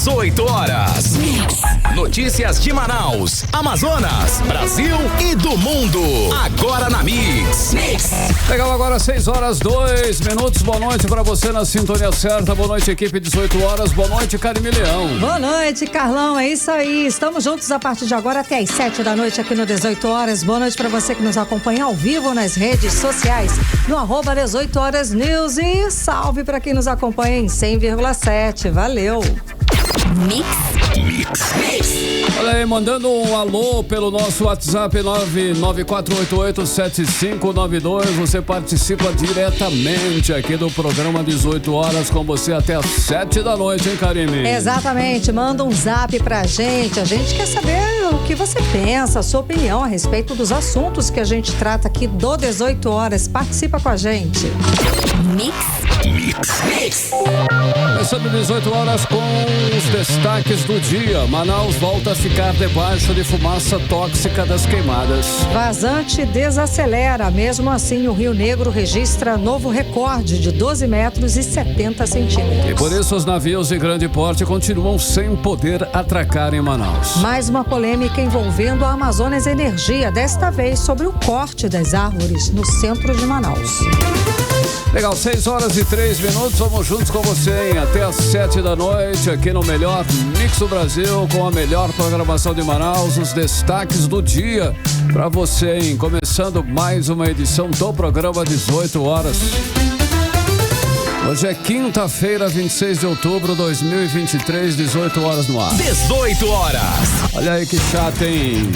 18 horas. Notícias de Manaus, Amazonas, Brasil e do mundo. Agora na Mix. Legal, agora 6 horas 2 minutos. Boa noite pra você na sintonia certa. Boa noite, equipe 18 horas. Boa noite, Karime Leão. Boa noite, Carlão. É isso aí. Estamos juntos a partir de agora até as 7 da noite aqui no 18 horas. Boa noite pra você que nos acompanha ao vivo nas redes sociais, no @18 horas News. E salve pra quem nos acompanha em 100,7. Valeu. Mix. Olha aí, mandando um alô pelo nosso WhatsApp 994887592. Você participa diretamente aqui do programa 18 horas com você até as 7 da noite, hein, Karime? Exatamente, manda um zap pra gente. A gente quer saber o que você pensa, a sua opinião a respeito dos assuntos que a gente trata aqui do 18 horas. Participa com a gente. Mix. Começando 18 horas com os destaques do dia. Manaus volta a ficar debaixo de fumaça tóxica das queimadas. Vazante desacelera. Mesmo assim, o Rio Negro registra novo recorde de 12 metros e 70 centímetros. E por isso os navios de grande porte continuam sem poder atracar em Manaus. Mais uma polêmica envolvendo a Amazonas Energia, desta vez sobre o corte das árvores no centro de Manaus. Legal, 6 horas e 3 minutos, vamos juntos com você, hein? Até às 7 da noite, aqui no melhor Mix do Brasil, com a melhor programação de Manaus, os destaques do dia pra você, hein? Começando mais uma edição do programa 18 horas. Hoje é quinta-feira, 26 de outubro de 2023, 18 horas no ar. 18 horas. Olha aí que chato, hein?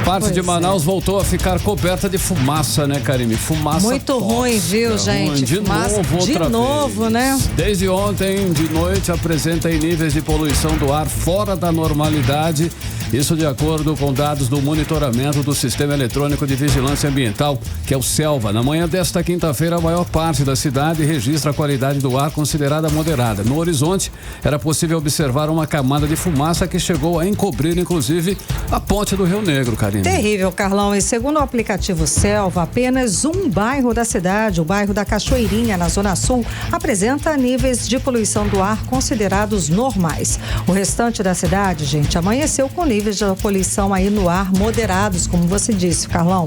Parte de Manaus voltou a ficar coberta de fumaça, né, Karime? Fumaça muito tóxica, ruim, viu, gente? De fumaça, novo, outra de novo, vez. né? Desde ontem de noite apresenta aí níveis de poluição do ar fora da normalidade. Isso de acordo com dados do monitoramento do Sistema Eletrônico de Vigilância Ambiental, que é o SELVA. Na manhã desta quinta-feira, a maior parte da cidade registra a qualidade do ar considerada moderada. No horizonte, era possível observar uma camada de fumaça que chegou a encobrir, inclusive, a ponte do Rio Negro, Karine. Terrível, Carlão. E segundo o aplicativo Selva, apenas um bairro da cidade, o bairro da Cachoeirinha, na Zona Sul, apresenta níveis de poluição do ar considerados normais. O restante da cidade, gente, amanheceu com níveis de poluição aí no ar moderados, como você disse, Carlão.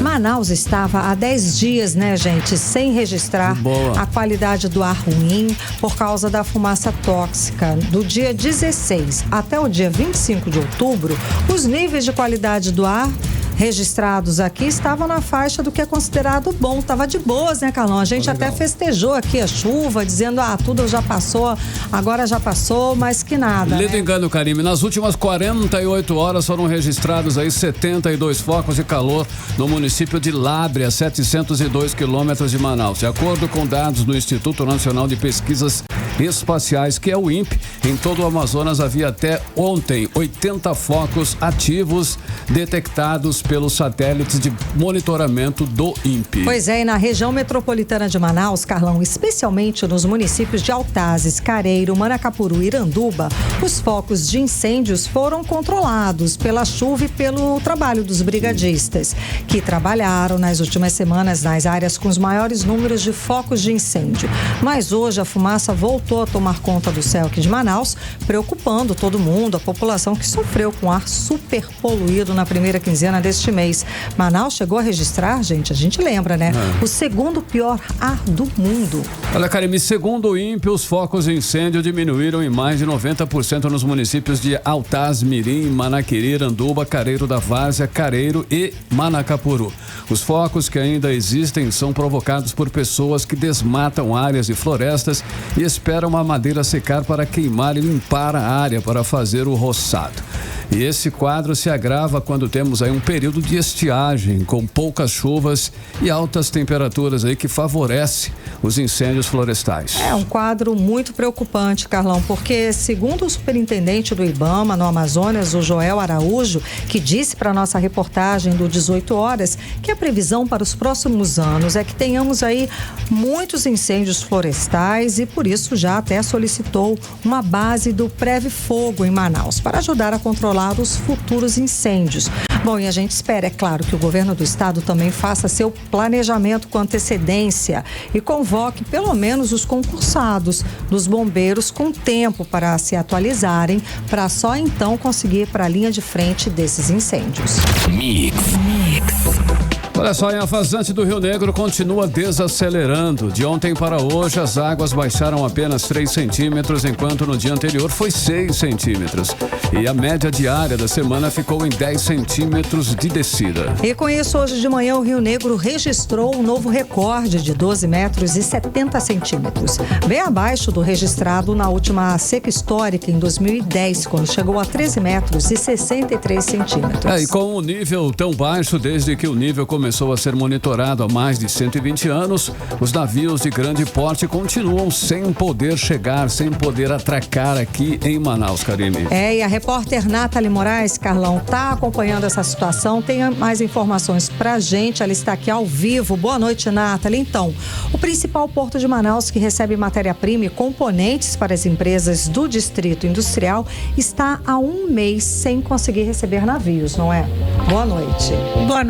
Manaus estava há 10 dias, né, gente, sem registrar a qualidade do ar ruim por causa da fumaça tóxica. Do dia 16 até o dia 25 de outubro, os níveis de qualidade do ar registrados aqui estavam na faixa do que é considerado bom. Tava de boas, né, Carlão? A gente até festejou aqui a chuva, dizendo, tudo já passou, agora já passou, mas que nada. Lido engano, Karime, nas últimas 48 horas foram registrados aí 72 focos de calor no município de Lábrea, 702 quilômetros de Manaus. De acordo com dados do Instituto Nacional de Pesquisas Espaciais, que é o INPE, em todo o Amazonas havia até ontem 80 focos ativos detectados pelos satélites de monitoramento do INPE. Pois é, e na região metropolitana de Manaus, Carlão, especialmente nos municípios de Altazes, Careiro, Manacapuru e Iranduba, os focos de incêndios foram controlados pela chuva e pelo trabalho dos brigadistas, que trabalharam nas últimas semanas nas áreas com os maiores números de focos de incêndio. Mas hoje a fumaça voltou a tomar conta do céu aqui de Manaus, preocupando todo mundo, a população que sofreu com ar super poluído na primeira quinzena deste mês. Manaus chegou a registrar, gente, a gente lembra, né? O segundo pior ar do mundo. Olha, Karime, segundo o INPE, os focos de incêndio diminuíram em mais de 90% nos municípios de Altaz, Mirim, Manaquiri, Iranduba, Careiro da Várzea, Careiro e Manacapuru. Os focos que ainda existem são provocados por pessoas que desmatam áreas e florestas e esperam a madeira secar para queimar e limpar a área para fazer o roçado. E esse quadro se agrava quando temos aí um período de estiagem, com poucas chuvas e altas temperaturas aí que favorece os incêndios florestais. É um quadro muito preocupante, Carlão, porque segundo o superintendente do IBAMA no Amazonas, o Joel Araújo, que disse para nossa reportagem do 18 horas que a previsão para os próximos anos é que tenhamos aí muitos incêndios florestais e por isso já até solicitou uma base do Preve Fogo em Manaus para ajudar a controlar controlar os futuros incêndios. Bom, e a gente espera, é claro, que o governo do estado também faça seu planejamento com antecedência e convoque pelo menos os concursados dos bombeiros com tempo para se atualizarem, para só então conseguir ir para a linha de frente desses incêndios. Mix. Olha só, a vazante do Rio Negro continua desacelerando. De ontem para hoje, as águas baixaram apenas 3 centímetros, enquanto no dia anterior foi 6 centímetros. E a média diária da semana ficou em 10 centímetros de descida. E com isso, hoje de manhã, o Rio Negro registrou um novo recorde de 12 metros e 70 centímetros. Bem abaixo do registrado na última seca histórica, em 2010, quando chegou a 13 metros e 63 centímetros. E com um nível tão baixo, desde que o nível começou a ser monitorado há mais de 120 anos, os navios de grande porte continuam sem poder chegar, sem poder atracar aqui em Manaus, Karine. E a repórter Nathalie Moraes, Carlão, está acompanhando essa situação, tem mais informações pra gente, ela está aqui ao vivo. Boa noite, Nathalie. Então, o principal porto de Manaus, que recebe matéria-prima e componentes para as empresas do Distrito Industrial, está há um mês sem conseguir receber navios, não é? Boa noite. Boa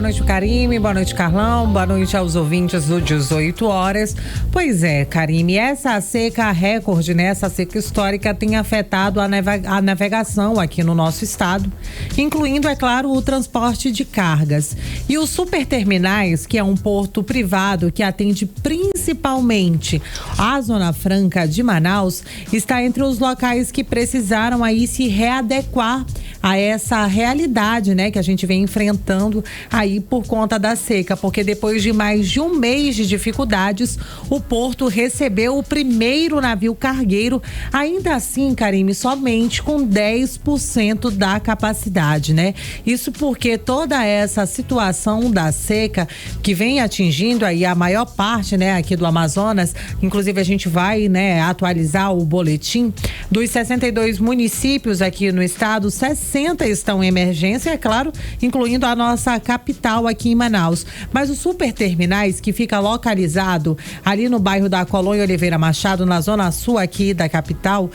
noite, Karime, boa noite, Carlão, boa noite aos ouvintes do 18 horas. Pois é, Karime, essa seca recorde, né, essa seca histórica tem afetado a navegação aqui no nosso estado, incluindo, é claro, o transporte de cargas. E os superterminais, que é um porto privado que atende principalmente a Zona Franca de Manaus, está entre os locais que precisaram aí se readequar a essa realidade, né, que a gente vem enfrentando aí por conta da seca, porque depois de mais de um mês de dificuldades, o porto recebeu o primeiro navio cargueiro, ainda assim, Karime, somente com 10% da capacidade, né? Isso porque toda essa situação da seca que vem atingindo aí a maior parte, né, aqui do Amazonas, inclusive a gente vai, né, atualizar o boletim dos 62 municípios aqui no estado, 60 estão em emergência, é claro, incluindo a nossa capital aqui em Manaus. Mas os superterminais, que fica localizado ali no bairro da Colônia Oliveira Machado, na zona sul aqui da capital,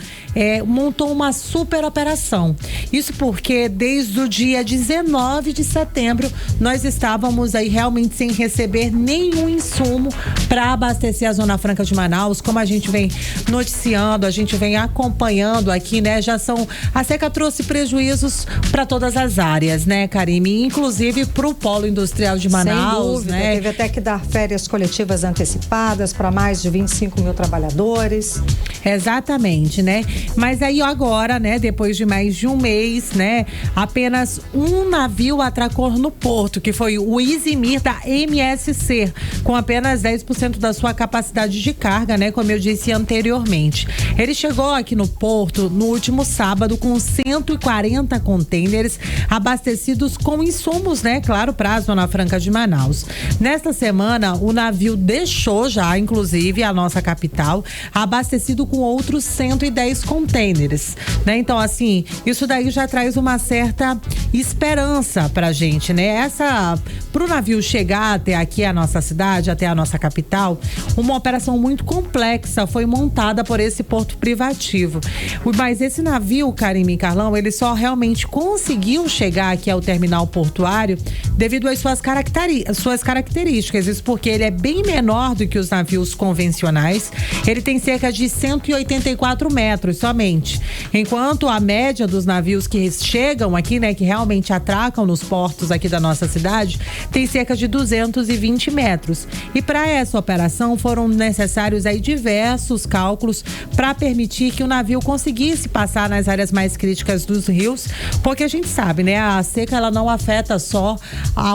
montou uma super operação. Isso porque desde o dia 19 de setembro nós estávamos aí realmente sem receber nenhum insumo para abastecer a Zona Franca de Manaus, como a gente vem noticiando, a gente vem acompanhando aqui, né? A seca trouxe prejuízos para todas as áreas, né, Karime? Inclusive para o polo industrial de Manaus. Sem dúvida, né? Teve até que dar férias coletivas antecipadas para mais de 25 mil trabalhadores. Exatamente, né? Mas aí agora, né, depois de mais de um mês, né, apenas um navio atracou no porto, que foi o Izimir da MSC, com apenas 10% da sua capacidade de carga, né, como eu disse anteriormente. Ele chegou aqui no porto no último sábado com 140 contêineres abastecidos com insumos, né, claro, para a Zona Franca de Manaus. Nesta semana, o navio deixou já, inclusive, a nossa capital, abastecido com outros 110 contêineres, né? Então, assim, isso daí já traz uma certa esperança pra gente, né? Pro navio chegar até aqui a nossa cidade, até a nossa capital, uma operação muito complexa foi montada por esse porto privativo. Mas esse navio, Karime e Carlão, ele só realmente conseguiu chegar aqui ao terminal portuário devido às suas características. Isso porque ele é bem menor do que os navios convencionais. Ele tem cerca de 184 metros somente. Enquanto a média dos navios que chegam aqui, né, que realmente atracam nos portos aqui da nossa cidade, tem cerca de 220 metros. E para essa operação foram necessários aí diversos cálculos para permitir que o navio conseguisse passar nas áreas mais críticas dos rios, porque a gente sabe, né, a seca ela não afeta só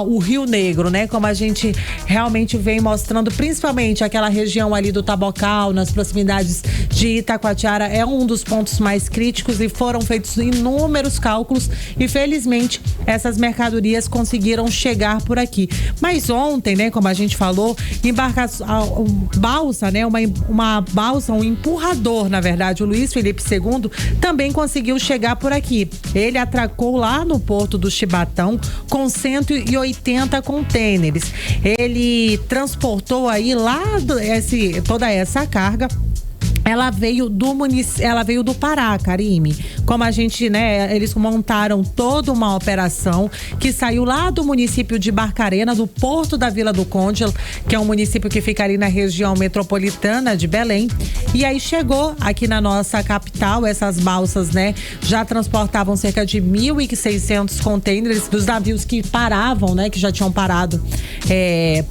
o Rio Negro, né, como a gente realmente vem mostrando, principalmente aquela região ali do Tabocal, nas proximidades de Itacoatiara, é um dos pontos mais críticos e foram feitos inúmeros cálculos e felizmente essas mercadorias conseguiram chegar por aqui. Mas ontem, né, como a gente falou, balsa, né, uma balsa, um empurrador, na verdade, o Luiz Felipe II também conseguiu chegar por aqui. Ele atracou lá no porto do Chibatão com 180 contêineres. Ele transportou aí lá toda essa carga ela veio do Pará, Karime. Como a gente, né, eles montaram toda uma operação que saiu lá do município de Barcarena, do Porto da Vila do Conde, que é um município que fica ali na região metropolitana de Belém. E aí chegou aqui na nossa capital, essas balsas, né, já transportavam cerca de 1.600 contêineres dos navios que paravam, né, que já tinham parado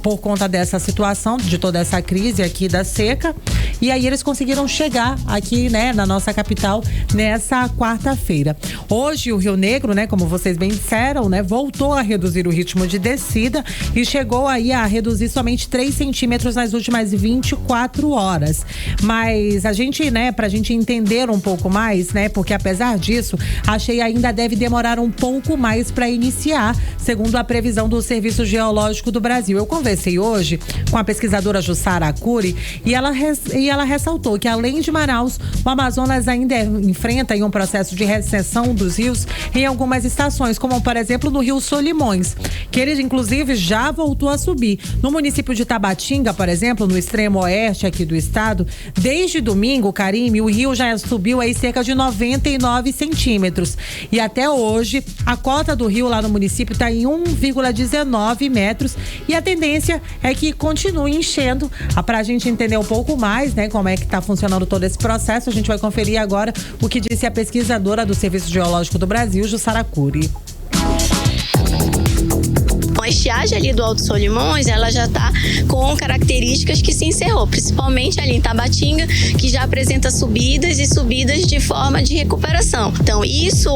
por conta dessa situação, de toda essa crise aqui da seca. E aí eles conseguiram chegar aqui, né, na nossa capital nessa quarta-feira. Hoje o Rio Negro, né, como vocês bem disseram, né, voltou a reduzir o ritmo de descida e chegou aí a reduzir somente 3 centímetros nas últimas 24 horas. Mas a gente, né, pra gente entender um pouco mais, né, porque apesar disso, a cheia ainda deve demorar um pouco mais para iniciar, segundo a previsão do Serviço Geológico do Brasil. Eu conversei hoje com a pesquisadora Jussara Arcuri e ela ressaltou que além de Manaus, o Amazonas ainda enfrenta um processo de recessão dos rios em algumas estações, como por exemplo no Rio Solimões, que ele inclusive já voltou a subir. No município de Tabatinga, por exemplo, no extremo oeste aqui do estado, desde domingo, Karime, o rio já subiu aí cerca de 99 centímetros. E até hoje, a cota do rio lá no município está em 1,19 metros e a tendência é que continue enchendo. Para a gente entender um pouco mais, né, como é que está funcionando todo esse processo, a gente vai conferir agora o que disse a pesquisadora do Serviço Geológico do Brasil, Jussara Arcuri. A estiagem ali do Alto Solimões, ela já está com características que se encerrou, principalmente ali em Tabatinga, que já apresenta subidas e subidas de forma de recuperação. Então, isso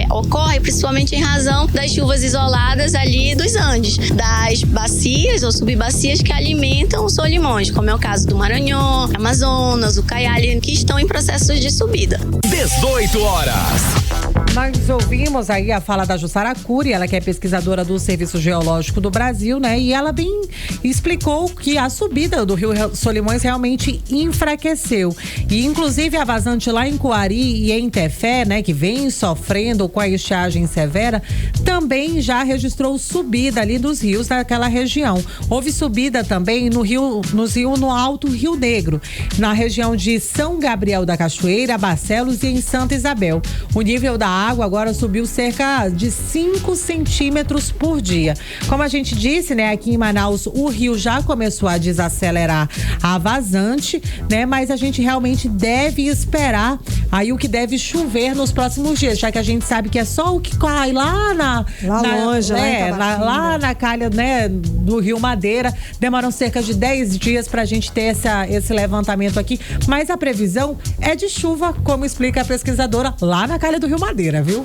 ocorre principalmente em razão das chuvas isoladas ali dos Andes, das bacias ou subbacias que alimentam os Solimões, como é o caso do Maranhão, Amazonas, o Caiali, que estão em processos de subida. 18 horas. Nós ouvimos aí a fala da Jussara Arcuri, ela que é pesquisadora do Serviço Geológico do Brasil, né? E ela bem explicou que a subida do Rio Solimões realmente enfraqueceu. E inclusive a vazante lá em Coari e em Tefé, né? Que vem sofrendo com a estiagem severa, também já registrou subida ali dos rios daquela região. Houve subida também no Alto Rio Negro, na região de São Gabriel da Cachoeira, Barcelos e em Santa Isabel. O nível da água agora subiu cerca de 5 centímetros por dia. Como a gente disse, né, aqui em Manaus o rio já começou a desacelerar a vazante, né, mas a gente realmente deve esperar aí o que deve chover nos próximos dias, já que a gente sabe que é só o que cai lá longe, né, lá na calha, né, do Rio Madeira. Demoram cerca de 10 dias pra gente ter esse levantamento aqui, mas a previsão é de chuva, como explica a pesquisadora, lá na calha do Rio Madeira, viu?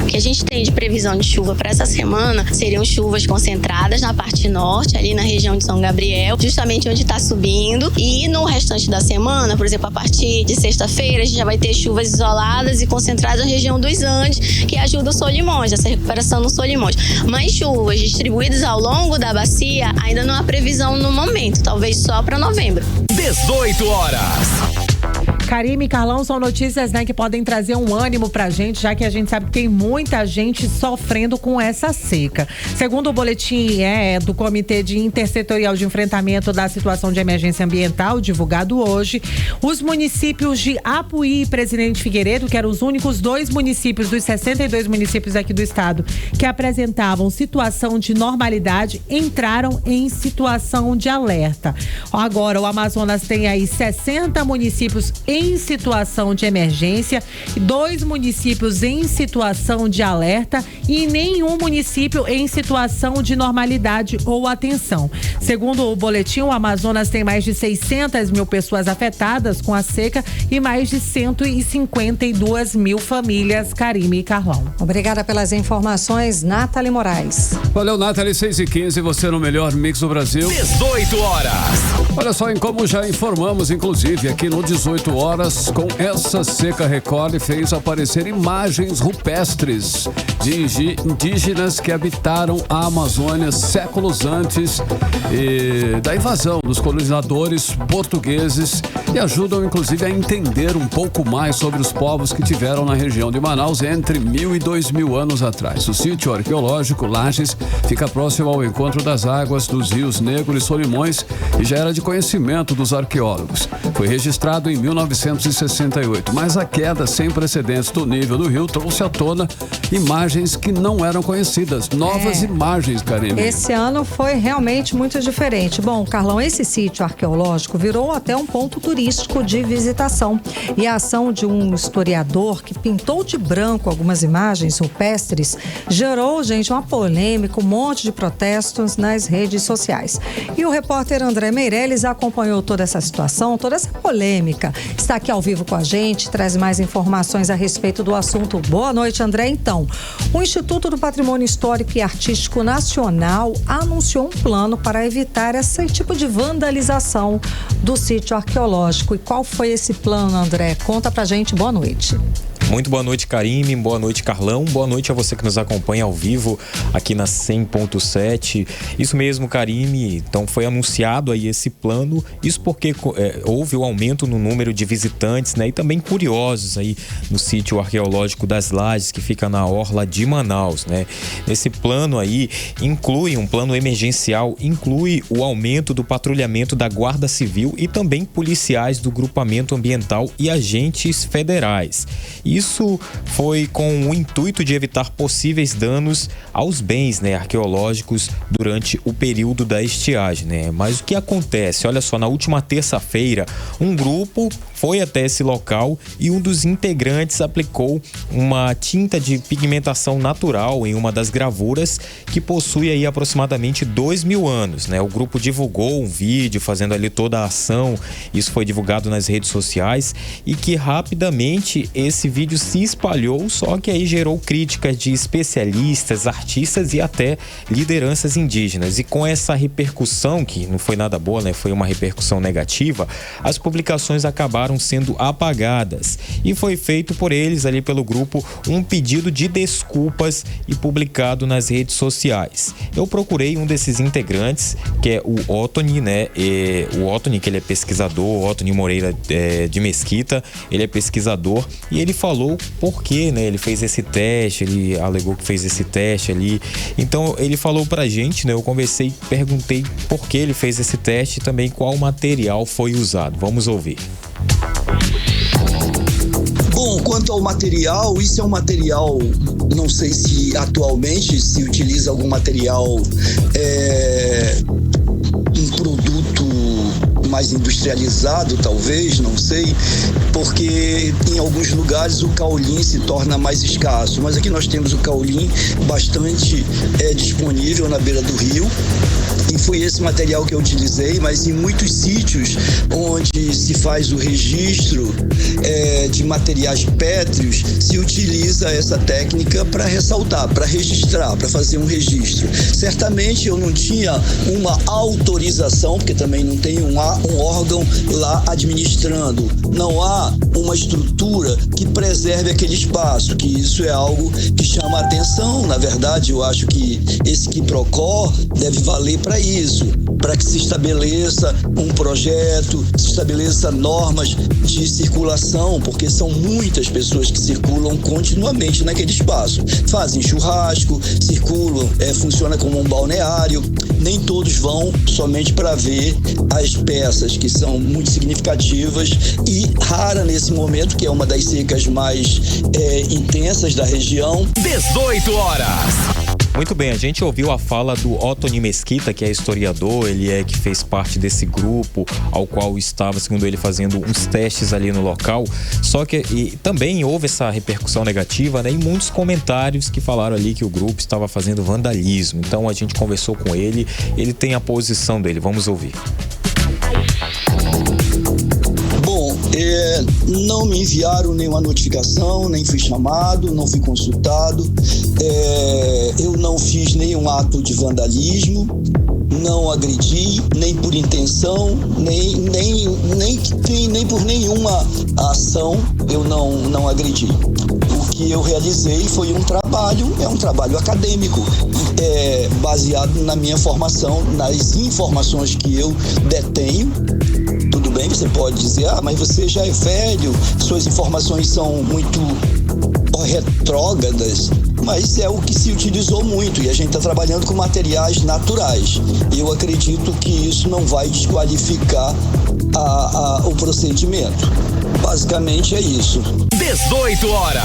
O que a gente tem de previsão de chuva para essa semana seriam chuvas concentradas na parte norte, ali na região de São Gabriel, justamente onde está subindo. E no restante da semana, por exemplo, a partir de sexta-feira, a gente já vai ter chuvas isoladas e concentradas na região dos Andes, que ajuda o Solimões, essa recuperação no Solimões. Mas chuvas distribuídas ao longo da bacia, ainda não há previsão no momento, talvez só para novembro. 18 horas. Karime e Carlão, são notícias, né, que podem trazer um ânimo pra gente, já que a gente sabe que tem muita gente sofrendo com essa seca. Segundo o boletim do Comitê de Intersetorial de Enfrentamento da Situação de Emergência Ambiental, divulgado hoje, os municípios de Apuí e Presidente Figueiredo, que eram os únicos 2 municípios dos 62 municípios aqui do estado que apresentavam situação de normalidade, entraram em situação de alerta. Agora, o Amazonas tem aí 60 municípios em situação de emergência, 2 municípios em situação de alerta e nenhum município em situação de normalidade ou atenção. Segundo o boletim, o Amazonas tem mais de 600 mil pessoas afetadas com a seca e mais de 152 mil famílias. Karime e Carlão. Obrigada pelas informações, Nathalie Moraes. Valeu, Nathalie, 6h15, você no melhor mix do Brasil. 18 horas. Olha só, em como já informamos, inclusive, aqui no 18 horas, horas, com essa seca recorde, fez aparecer imagens rupestres de indígenas que habitaram a Amazônia séculos antes da invasão dos colonizadores portugueses e ajudam inclusive a entender um pouco mais sobre os povos que tiveram na região de Manaus entre 1.000 e 2.000 anos atrás. O sítio arqueológico Lages fica próximo ao encontro das águas dos rios Negro e Solimões e já era de conhecimento dos arqueólogos. Foi registrado em 1968, mas a queda sem precedentes do nível do rio trouxe à tona imagens que não eram conhecidas, novas imagens, Karine. Esse ano foi realmente muito diferente. Bom, Carlão, esse sítio arqueológico virou até um ponto turístico de visitação e a ação de um historiador que pintou de branco algumas imagens rupestres gerou, gente, uma polêmica, um monte de protestos nas redes sociais. E o repórter André Meirelles acompanhou toda essa situação, toda essa polêmica. Está aqui ao vivo com a gente, traz mais informações a respeito do assunto. Boa noite, André. Então, o Instituto do Patrimônio Histórico e Artístico Nacional anunciou um plano para evitar esse tipo de vandalização do sítio arqueológico. E qual foi esse plano, André? Conta pra gente. Boa noite. Muito boa noite, Karine. Boa noite, Carlão. Boa noite a você que nos acompanha ao vivo aqui na 100.7. Isso mesmo, Karine. Então foi anunciado aí esse plano. Isso porque houve o aumento no número de visitantes, né? E também curiosos aí no sítio arqueológico das Lages, que fica na orla de Manaus, né? Esse plano aí inclui um plano emergencial, inclui o aumento do patrulhamento da Guarda Civil e também policiais do Grupamento Ambiental e agentes federais. Isso foi com o intuito de evitar possíveis danos aos bens, né, arqueológicos durante o período da estiagem, né? Mas o que acontece? Olha só, na última terça-feira, um grupo foi até esse local e um dos integrantes aplicou uma tinta de pigmentação natural em uma das gravuras que possui aí aproximadamente 2.000 anos, né? O grupo divulgou um vídeo fazendo ali toda a ação, isso foi divulgado nas redes sociais e que rapidamente esse vídeo se espalhou, só que aí gerou críticas de especialistas, artistas e até lideranças indígenas. E com essa repercussão, que não foi nada boa, né? Foi uma repercussão negativa, as publicações acabaram sendo apagadas e foi feito por eles ali pelo grupo um pedido de desculpas e publicado nas redes sociais. Eu procurei um desses integrantes, que é o Otoni, né? O Otoni, que ele é pesquisador, Otoni Moreira de Mesquita, ele é pesquisador e ele falou por que, né, ele fez esse teste, ele alegou que fez esse teste ali. Então ele falou pra gente, né? Eu conversei, perguntei por que ele fez esse teste e também qual material foi usado. Vamos ouvir. Bom, quanto ao material, isso é um material, não sei se atualmente se utiliza algum material, um produto mais industrializado, talvez, não sei, porque em alguns lugares o caulim se torna mais escasso, mas aqui nós temos o caulim bastante disponível na beira do rio. E foi esse material que eu utilizei, mas em muitos sítios onde se faz o registro de materiais pétreos, se utiliza essa técnica para ressaltar, para registrar, para fazer um registro. Certamente eu não tinha uma autorização, porque também não tem um órgão lá administrando. Não há uma estrutura que preserve aquele espaço, que isso é algo que chama a atenção. Na verdade, eu acho que esse quiprocó deve valer para isso, para que se estabeleça um projeto, se estabeleça normas de circulação, porque são muitas pessoas que circulam continuamente naquele espaço. Fazem churrasco, circulam, funciona como um balneário. Nem todos vão somente para ver as peças, que são muito significativas e rara nesse momento, que é uma das secas mais intensas da região. 18 horas. Muito bem, a gente ouviu a fala do Otoni Mesquita, que é historiador, ele que fez parte desse grupo ao qual estava, segundo ele, fazendo uns testes ali no local. Só que também houve essa repercussão negativa, né? E muitos comentários que falaram ali que o grupo estava fazendo vandalismo. Então a gente conversou com ele, ele tem a posição dele, vamos ouvir. Bom, não me enviaram nenhuma notificação, nem fui chamado, não fui consultado. Eu não fiz nenhum ato de vandalismo, não agredi, nem por intenção, nem por nenhuma ação eu não agredi. O que eu realizei foi um trabalho acadêmico, baseado na minha formação, nas informações que eu detenho. Tudo bem, você pode dizer, mas você já é velho, suas informações são muito retrógradas, mas é o que se utilizou muito e a gente está trabalhando com materiais naturais. E eu acredito que isso não vai desqualificar o procedimento. Basicamente é isso. 18 horas.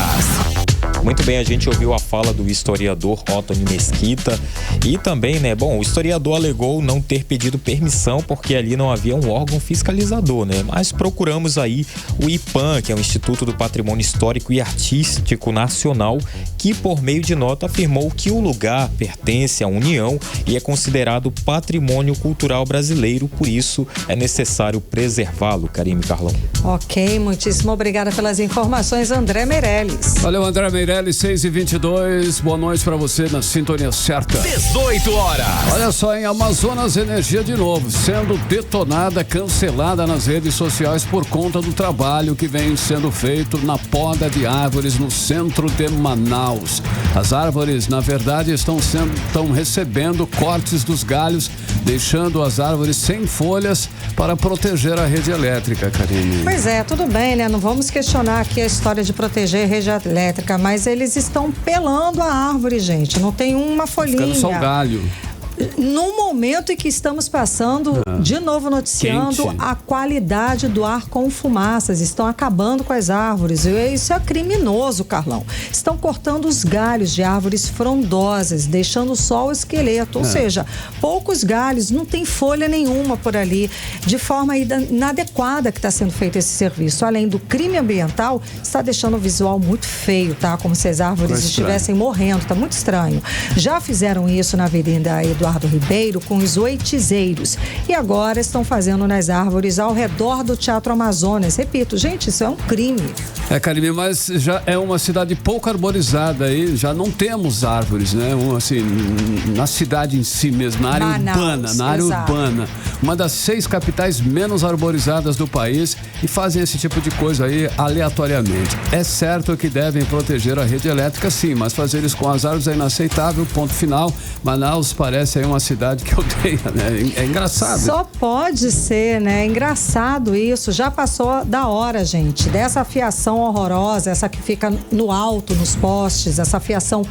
Muito bem, a gente ouviu a fala do historiador Otoni Mesquita e também, o historiador alegou não ter pedido permissão porque ali não havia um órgão fiscalizador, Mas procuramos aí o IPAM, que é o Instituto do Patrimônio Histórico e Artístico Nacional, que por meio de nota afirmou que o lugar pertence à União e é considerado patrimônio cultural brasileiro, por isso é necessário preservá-lo, Karime Carlão. Ok, muitíssimo obrigada pelas informações, André Meirelles. Valeu, André Meirelles, 6h22, boa noite pra você na sintonia certa. 18 horas. Olha só, em Amazonas Energia de novo, sendo detonada, cancelada nas redes sociais por conta do trabalho que vem sendo feito na poda de árvores no centro de Manaus. As árvores, na verdade, estão recebendo cortes dos galhos, deixando as árvores sem folhas para proteger a rede elétrica, Karine. Pois é, tudo bem, Não vamos questionar aqui a história de proteger a rede elétrica, mas eles estão pelando a árvore, gente. Não tem uma folhinha. Ficando só galho. No momento em que estamos passando, de novo noticiando quente. A qualidade do ar com fumaças, estão acabando com as árvores. Isso é criminoso, Carlão. Estão cortando os galhos de árvores frondosas, deixando só o esqueleto, ou seja, poucos galhos, não tem folha nenhuma por ali, de forma inadequada que está sendo feito esse serviço. Além do crime ambiental, está deixando o visual muito feio, tá? Como se as árvores estivessem morrendo, tá muito estranho. Já fizeram isso na Avenida Eduardo Ribeiro com os oitizeiros e agora estão fazendo nas árvores ao redor do Teatro Amazonas. Repito, gente, isso é um crime. Karime, mas já é uma cidade pouco arborizada aí, já não temos árvores, assim, na cidade em si mesmo, na área urbana, uma das 6 capitais menos arborizadas do país e fazem esse tipo de coisa aí aleatoriamente. É certo que devem proteger a rede elétrica, sim, mas fazer isso com as árvores é inaceitável, ponto final. Manaus parece aí uma cidade que odeia, É engraçado. Só pode ser, Engraçado isso. Já passou da hora, gente, dessa fiação horrorosa, essa que fica no alto, nos postes, essa fiação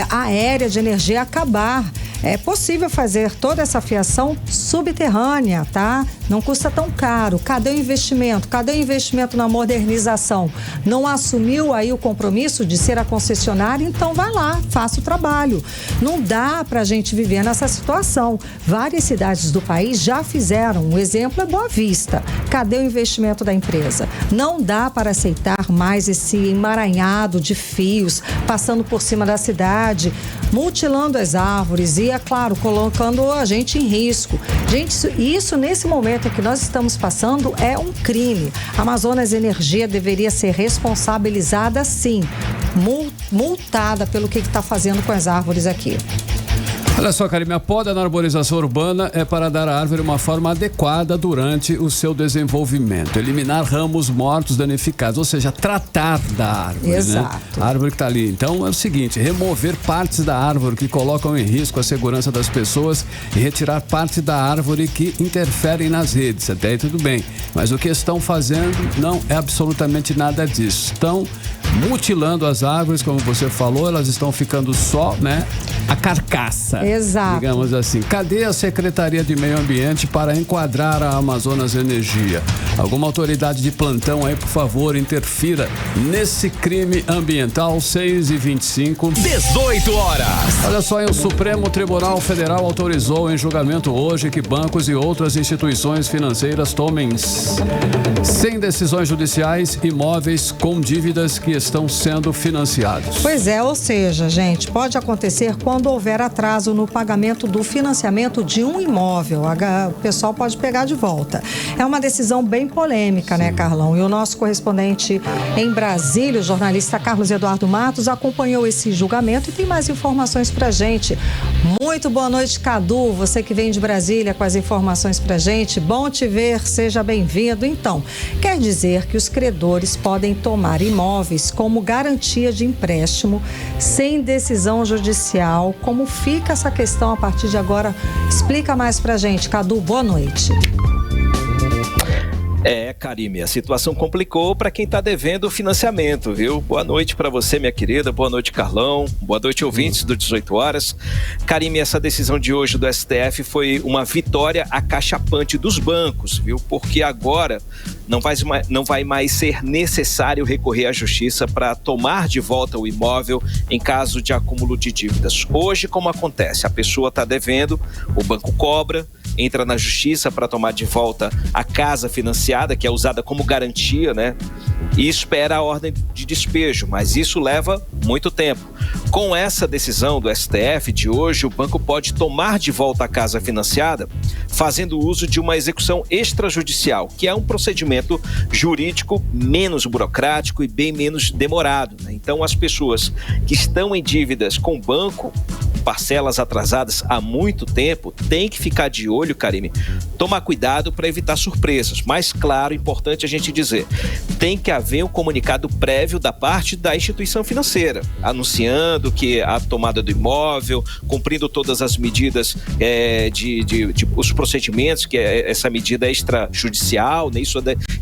aérea de energia acabar. É possível fazer toda essa fiação subterrânea, tá? Não custa tão caro. Cadê o investimento? Cadê o investimento na modernização? Não assumiu aí o compromisso de ser a concessionária? Então vai lá, faça o trabalho. Não dá pra gente viver nessa situação. Várias cidades do país já fizeram. O exemplo é Boa Vista. Cadê o investimento da empresa? Não dá para aceitar mais esse emaranhado de fios passando por cima da cidade, mutilando as árvores e, é claro, colocando a gente em risco. Gente, isso nesse momento que nós estamos passando é um crime. A Amazonas Energia deveria ser responsabilizada, sim, multada pelo que está fazendo com as árvores aqui. Olha só, Karime, a poda na arborização urbana é para dar à árvore uma forma adequada durante o seu desenvolvimento. Eliminar ramos mortos danificados, ou seja, tratar da árvore. Exato. A árvore que está ali. Então é o seguinte, remover partes da árvore que colocam em risco a segurança das pessoas e retirar parte da árvore que interferem nas redes. Até aí tudo bem. Mas o que estão fazendo não é absolutamente nada disso. Estão mutilando as árvores, como você falou, elas estão ficando só, a carcaça. Exato. Digamos assim. Cadê a Secretaria de Meio Ambiente para enquadrar a Amazonas Energia? Alguma autoridade de plantão aí, por favor, interfira nesse crime ambiental. 6h25. 18 horas. Olha só, o Supremo Tribunal Federal autorizou em julgamento hoje que bancos e outras instituições financeiras tomem, sem decisões judiciais, imóveis com dívidas que estão sendo financiados. Pois é, ou seja, gente, pode acontecer quando houver atraso no pagamento do financiamento de um imóvel. O pessoal pode pegar de volta. É uma decisão bem polêmica, né, Carlão? E o nosso correspondente em Brasília, o jornalista Carlos Eduardo Matos, acompanhou esse julgamento e tem mais informações pra gente. Muito boa noite, Cadu. Você que vem de Brasília com as informações pra gente. Bom te ver, seja bem-vindo. Então, quer dizer que os credores podem tomar imóveis como garantia de empréstimo sem decisão judicial. Como fica essa questão a partir de agora? Explica mais pra gente, Cadu. Boa noite. Karime, a situação complicou para quem está devendo financiamento, viu? Boa noite para você, minha querida. Boa noite, Carlão. Boa noite, ouvintes do 18 Horas. Karime, essa decisão de hoje do STF foi uma vitória acachapante dos bancos, viu? Porque agora não vai mais ser necessário recorrer à justiça para tomar de volta o imóvel em caso de acúmulo de dívidas. Hoje, como acontece? A pessoa está devendo, o banco cobra, entra na justiça para tomar de volta a casa financiada, que é usada como garantia, né? E espera a ordem de despejo, mas isso leva muito tempo. Com essa decisão do STF de hoje, o banco pode tomar de volta a casa financiada fazendo uso de uma execução extrajudicial, que é um procedimento jurídico menos burocrático e bem menos demorado, né? Então, as pessoas que estão em dívidas com o banco, parcelas atrasadas há muito tempo, tem que ficar de olho, Karime, tomar cuidado para evitar surpresas. Mas, claro, importante a gente dizer, tem que haver um comunicado prévio da parte da instituição financeira, anunciando que a tomada do imóvel, cumprindo todas as medidas os procedimentos, que essa medida é extrajudicial, né?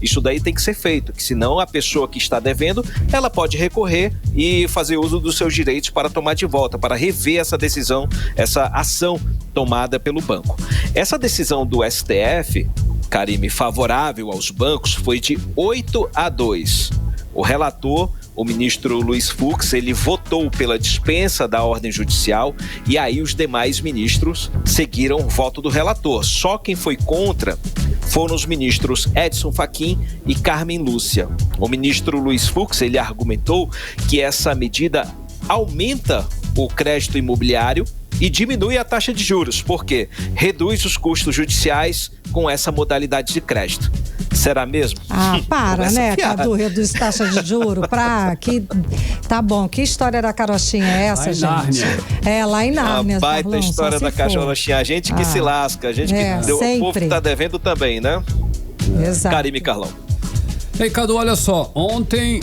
Isso daí tem que ser feito, que senão a pessoa que está devendo, ela pode recorrer e fazer uso dos seus direitos para tomar de volta, para rever essa decisão, essa ação tomada pelo banco. Essa decisão do STF, Karime, favorável aos bancos, foi de 8-2. O relator, o ministro Luiz Fux, ele votou pela dispensa da ordem judicial e aí os demais ministros seguiram o voto do relator. Só quem foi contra foram os ministros Edson Fachin e Carmen Lúcia. O ministro Luiz Fux, ele argumentou que essa medida aumenta o crédito imobiliário e diminui a taxa de juros, porque reduz os custos judiciais com essa modalidade de crédito. Será mesmo? Para, né, Cadu? Reduz taxa de juros Tá bom, que história da carochinha é essa, gente? Nárnia. Lá em Nárnia, a baita Carlão, história da carochinha. A gente que se lasca, a gente que deu, o povo que tá devendo também, né? Exato. Karime, Carlão. Ei, Cadu, olha só, ontem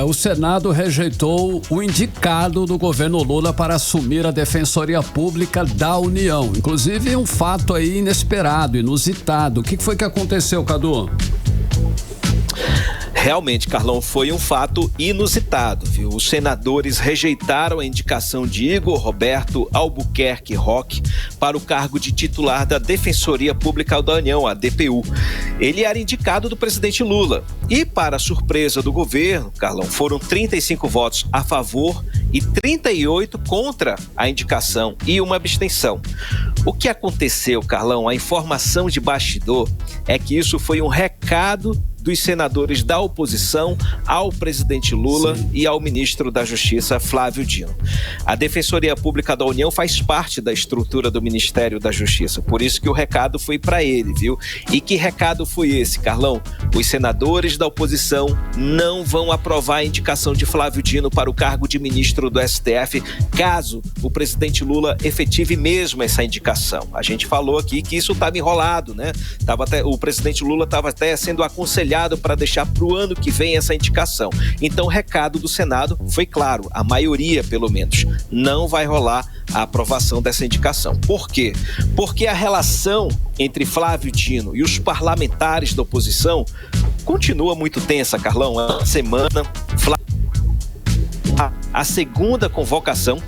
o Senado rejeitou o indicado do governo Lula para assumir a Defensoria Pública da União. Inclusive, um fato aí inesperado, inusitado. O que foi que aconteceu, Cadu? Realmente, Carlão, foi um fato inusitado, viu? Os senadores rejeitaram a indicação de Igor Roberto Albuquerque Roque para o cargo de titular da Defensoria Pública da União, a DPU. Ele era indicado do presidente Lula. E, para surpresa do governo, Carlão, foram 35 votos a favor e 38 contra a indicação e uma abstenção. O que aconteceu, Carlão? A informação de bastidor é que isso foi um recado dos senadores da oposição ao presidente Lula e ao ministro da Justiça, Flávio Dino. A Defensoria Pública da União faz parte da estrutura do Ministério da Justiça, por isso que o recado foi para ele, viu? E que recado foi esse, Carlão? Os senadores da oposição não vão aprovar a indicação de Flávio Dino para o cargo de ministro do STF, caso o presidente Lula efetive mesmo essa indicação. A gente falou aqui que isso estava enrolado, né? O presidente Lula estava até sendo aconselhado para deixar para o ano que vem essa indicação. Então, o recado do Senado foi claro, a maioria, pelo menos, não vai rolar a aprovação dessa indicação. Por quê? Porque a relação entre Flávio Dino e os parlamentares da oposição continua muito tensa, Carlão. Essa semana, a segunda convocação,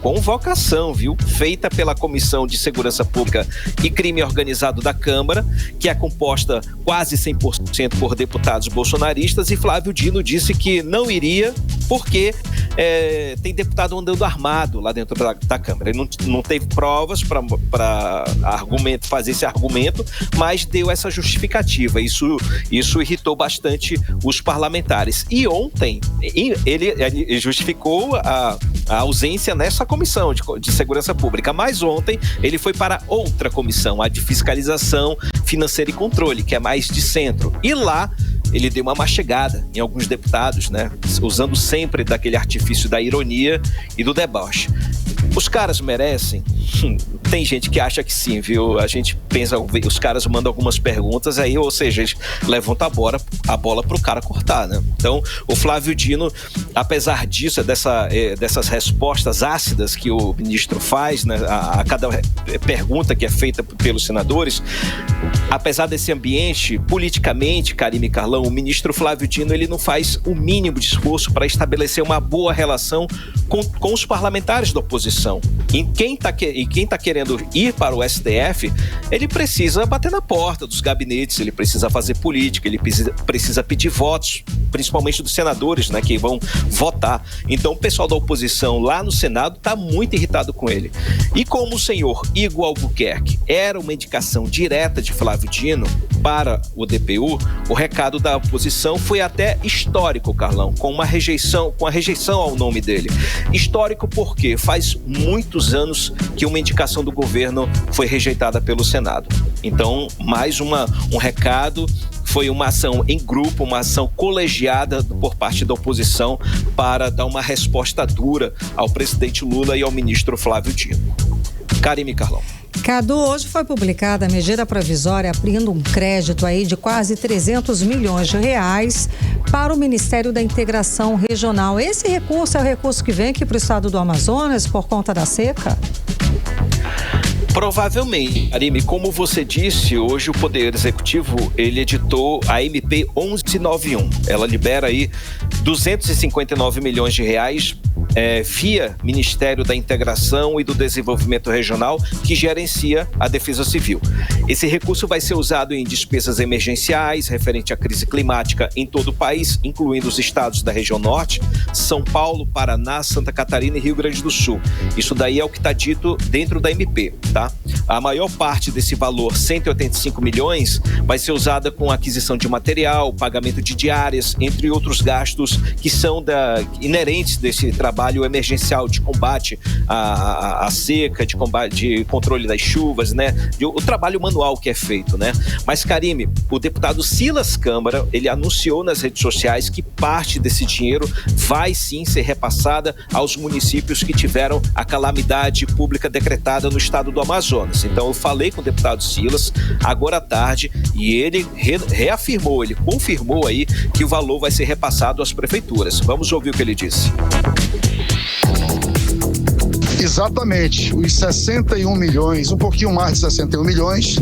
viu? Feita pela Comissão de Segurança Pública e Crime Organizado da Câmara, que é composta quase 100% por deputados bolsonaristas, e Flávio Dino disse que não iria porque tem deputado andando armado lá dentro da Câmara. Ele não teve provas para fazer esse argumento, mas deu essa justificativa. Isso irritou bastante os parlamentares. E ontem ele justificou a ausência nessa comissão de segurança pública, mas ontem ele foi para outra comissão, a de fiscalização financeira e controle, que é mais de centro. E lá ele deu uma mastigada em alguns deputados, né? Usando sempre daquele artifício da ironia e do deboche. Os caras merecem? Tem gente que acha que sim, viu? A gente pensa, os caras mandam algumas perguntas aí, ou seja, eles levantam a bola pro cara cortar, né? Então, o Flávio Dino, apesar disso, dessas respostas ácidas que o ministro faz, né, a cada pergunta que é feita pelos senadores, apesar desse ambiente, politicamente, Karime e Carlão, o ministro Flávio Dino, ele não faz o mínimo de esforço para estabelecer uma boa relação com os parlamentares da oposição. E quem está querendo ir para o STF, ele precisa bater na porta dos gabinetes, ele precisa fazer política, ele precisa pedir votos, principalmente dos senadores, né, que vão votar. Então o pessoal da oposição lá no Senado está muito irritado com ele. E como o senhor Igor Albuquerque era uma indicação direta de Flávio Dino para o DPU, o recado da oposição foi até histórico, Carlão, com a rejeição ao nome dele. Histórico porque faz muitos anos que uma indicação do governo foi rejeitada pelo Senado. Então, mais um recado, foi uma ação em grupo, uma ação colegiada por parte da oposição para dar uma resposta dura ao presidente Lula e ao ministro Flávio Dino. Karime e Carlão. Cadu, hoje foi publicada a medida provisória abrindo um crédito aí de quase 300 milhões de reais para o Ministério da Integração Regional. Esse recurso é o recurso que vem aqui para o estado do Amazonas por conta da seca? Provavelmente, Karime, como você disse, hoje o Poder Executivo, ele editou a MP 1191. Ela libera aí 259 milhões de reais via Ministério da Integração e do Desenvolvimento Regional, que gerencia a Defesa Civil. Esse recurso vai ser usado em despesas emergenciais referente à crise climática em todo o país, incluindo os estados da região norte, São Paulo, Paraná, Santa Catarina e Rio Grande do Sul. Isso daí é o que está dito dentro da MP, tá? A maior parte desse valor, 185 milhões, vai ser usada com aquisição de material, pagamento de diárias, entre outros gastos que são inerentes desse trabalho emergencial de combate à seca, de controle das chuvas, né? O trabalho manual que é feito, né? Mas, Karime, o deputado Silas Câmara, ele anunciou nas redes sociais que parte desse dinheiro vai sim ser repassada aos municípios que tiveram a calamidade pública decretada no estado do Amazonas. Então, eu falei com o deputado Silas agora à tarde e ele reafirmou, ele confirmou aí que o valor vai ser repassado às prefeituras. Vamos ouvir o que ele disse. Exatamente, os 61 milhões, um pouquinho mais de 61 milhões,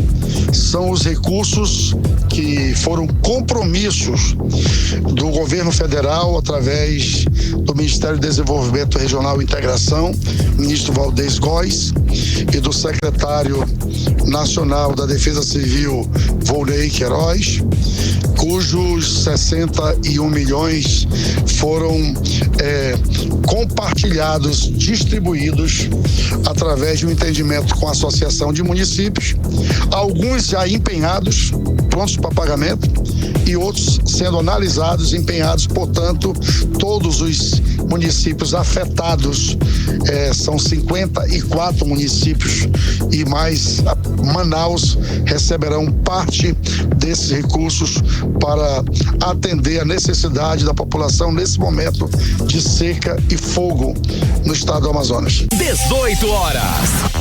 são os recursos que foram compromissos do governo federal através do Ministério do Desenvolvimento Regional e Integração, ministro Valdez Góes, e do secretário nacional da Defesa Civil, Volney Queiroz, cujos 61 milhões foram compartilhados, distribuídos através de um entendimento com a Associação de Municípios, alguns já empenhados, prontos para pagamento, e outros sendo analisados, empenhados. Portanto, todos os municípios afetados, são 54 municípios e mais Manaus, receberão parte desses recursos para atender a necessidade da população nesse momento de seca e fogo no estado do Amazonas. 18 horas.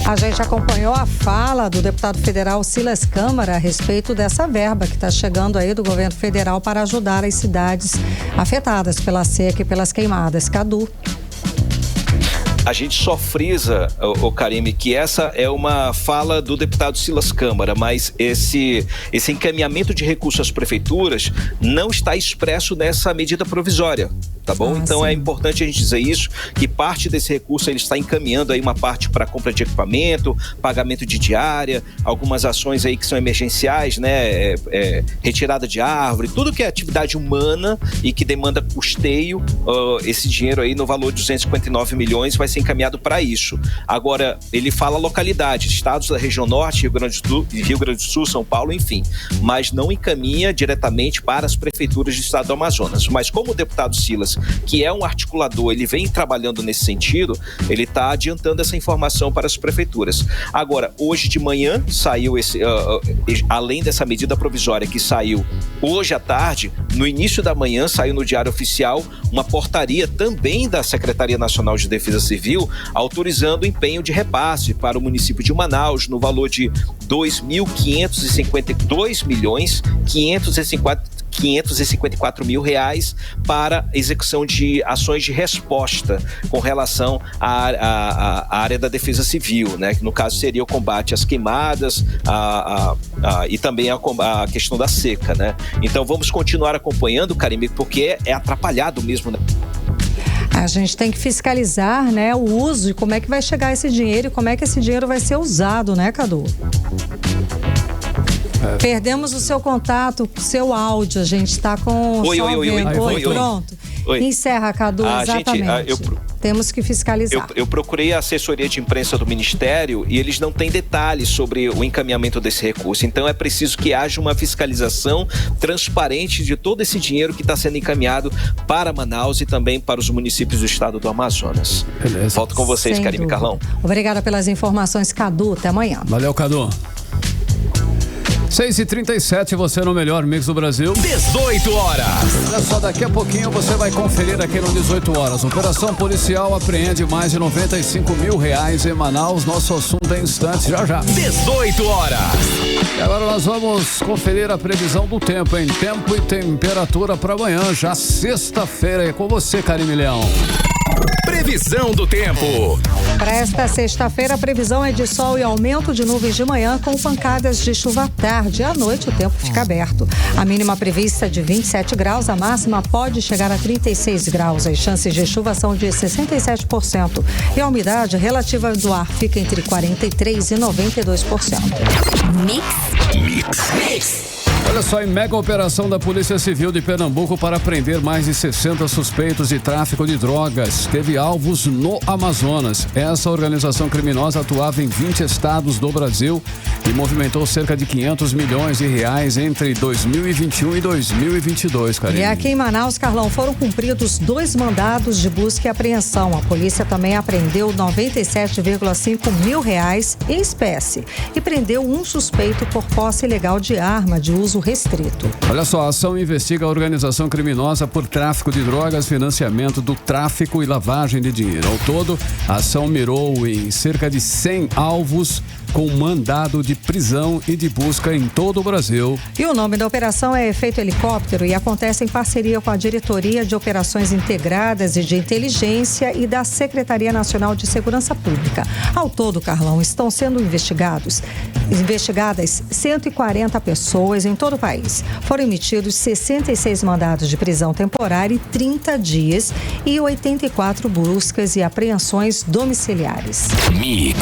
A gente acompanhou a fala do deputado federal Silas Câmara a respeito dessa verba que está chegando aí do governo federal para ajudar as cidades afetadas pela seca e pelas queimadas. Cadu. A gente só frisa, Karime, que essa é uma fala do deputado Silas Câmara, mas esse encaminhamento de recursos às prefeituras não está expresso nessa medida provisória. tá bom? Então sim. é importante a gente dizer isso, que parte desse recurso ele está encaminhando aí uma parte para compra de equipamento, pagamento de diária, algumas ações aí que são emergenciais, né? Retirada de árvore, tudo que é atividade humana e que demanda custeio, esse dinheiro aí no valor de 259 milhões vai ser encaminhado para isso. Agora, ele fala localidades, estados da região norte, Rio Grande do Sul, São Paulo, enfim, mas não encaminha diretamente para as prefeituras do estado do Amazonas. Mas como o deputado Silas, que é um articulador, ele vem trabalhando nesse sentido, ele está adiantando essa informação para as prefeituras. Agora, hoje de manhã saiu além dessa medida provisória que saiu hoje à tarde, no início da manhã saiu no Diário Oficial uma portaria também da Secretaria Nacional de Defesa Civil autorizando o empenho de repasse para o município de Manaus no valor de 2.554 mil reais para execução de ações de resposta com relação à área da defesa civil, né? Que no caso seria o combate às queimadas e também a questão da seca, né? Então vamos continuar acompanhando, Karime, porque é atrapalhado mesmo, né? A gente tem que fiscalizar, né, o uso e como é que vai chegar esse dinheiro e como é que esse dinheiro vai ser usado, né, Cadu? Perdemos o seu contato, o seu áudio, a gente está com... Oi, pronto. Oi. Encerra, Cadu, exatamente. Temos que fiscalizar. Eu procurei a assessoria de imprensa do Ministério e eles não têm detalhes sobre o encaminhamento desse recurso. Então é preciso que haja uma fiscalização transparente de todo esse dinheiro que está sendo encaminhado para Manaus e também para os municípios do estado do Amazonas. Beleza. Volto com vocês, Karime e Carlão. Obrigada pelas informações, Cadu. Até amanhã. Valeu, Cadu. 6h37, você no melhor mix do Brasil. 18 horas. Olha só, daqui a pouquinho você vai conferir aqui no 18 horas. Operação policial apreende mais de 95 mil reais em Manaus. Nosso assunto é instantes, já. 18 horas. E agora nós vamos conferir a previsão do tempo, em tempo e temperatura para amanhã, já sexta-feira. É com você, Karime Leão. Previsão do tempo. Para esta sexta-feira, a previsão é de sol e aumento de nuvens de manhã com pancadas de chuva à tarde. À noite, o tempo fica aberto. A mínima prevista é de 27 graus, a máxima pode chegar a 36 graus. As chances de chuva são de 67%. E a umidade relativa do ar fica entre 43% e 92%. Mix. Olha só, em mega operação da Polícia Civil de Pernambuco para prender mais de 60 suspeitos de tráfico de drogas, teve alvos no Amazonas. Essa organização criminosa atuava em 20 estados do Brasil e movimentou cerca de 500 milhões de reais entre 2021 e 2022, Karine. E aqui em Manaus, Carlão, foram cumpridos 2 mandados de busca e apreensão. A polícia também apreendeu 97,5 mil reais em espécie e prendeu um suspeito por posse ilegal de arma de uso restrito. Olha só, a ação investiga a organização criminosa por tráfico de drogas, financiamento do tráfico e lavagem de dinheiro. Ao todo, a ação mirou em cerca de 100 alvos com mandado de prisão e de busca em todo o Brasil. E o nome da operação é Efeito Helicóptero e acontece em parceria com a Diretoria de Operações Integradas e de Inteligência e da Secretaria Nacional de Segurança Pública. Ao todo, Carlão, estão sendo investigadas 140 pessoas em todo o país. Foram emitidos 66 mandados de prisão temporária e 30 dias e 84 buscas e apreensões domiciliares. Mix.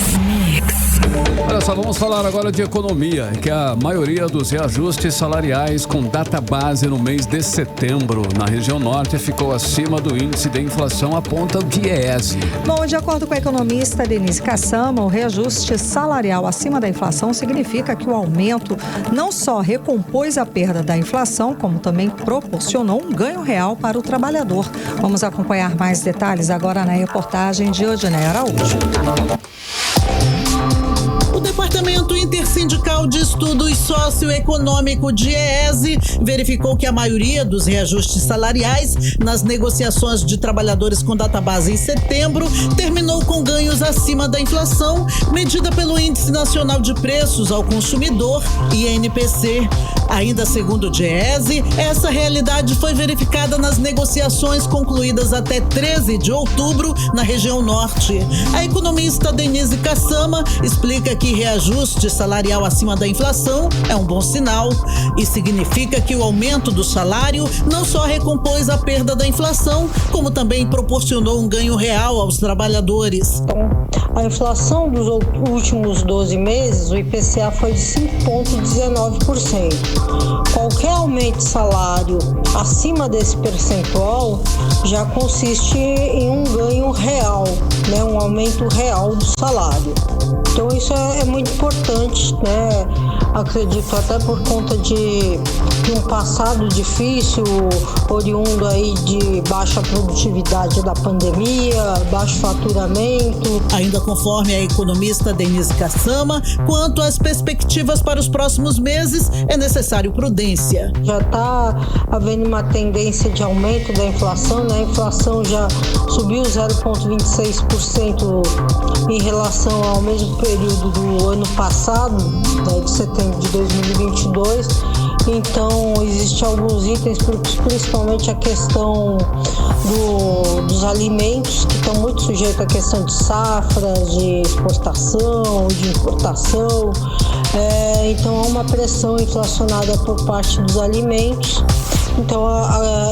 Olha só, vamos falar agora de economia, que a maioria dos reajustes salariais com data base no mês de setembro na região norte ficou acima do índice de inflação, aponta o DIEESE. Bom, de acordo com a economista Denise Cassama, o reajuste salarial acima da inflação significa que o aumento não só recompôs a perda da inflação, como também proporcionou um ganho real para o trabalhador. Vamos acompanhar mais detalhes agora na reportagem de Odinei Araújo. O Departamento Intersindical de Estudos Socioeconômico, DIEESE, verificou que a maioria dos reajustes salariais nas negociações de trabalhadores com data base em setembro terminou com ganhos acima da inflação, medida pelo Índice Nacional de Preços ao Consumidor, INPC. Ainda segundo o DIEESE, essa realidade foi verificada nas negociações concluídas até 13 de outubro na região norte. A economista Denise Cassama explica que reajustes reajuste salarial acima da inflação é um bom sinal e significa que o aumento do salário não só recompôs a perda da inflação, como também proporcionou um ganho real aos trabalhadores. A inflação dos últimos 12 meses, o IPCA foi de 5,19%. Qualquer aumento de salário acima desse percentual já consiste em um ganho real, né? Um aumento real do salário. Então isso é muito importante, né? Acredito até por conta de um passado difícil, oriundo aí de baixa produtividade da pandemia, baixo faturamento. Ainda conforme a economista Denise Kassama, quanto às perspectivas para os próximos meses, é necessário prudência. Já está havendo uma tendência de aumento da inflação, né? A inflação já subiu 0,26% em relação ao mesmo período do ano passado, né, de setembro de 2022. Então, existem alguns itens, principalmente a questão dos alimentos, que estão muito sujeitos à questão de safras, de exportação, de importação. Então, há uma pressão inflacionária por parte dos alimentos. Então,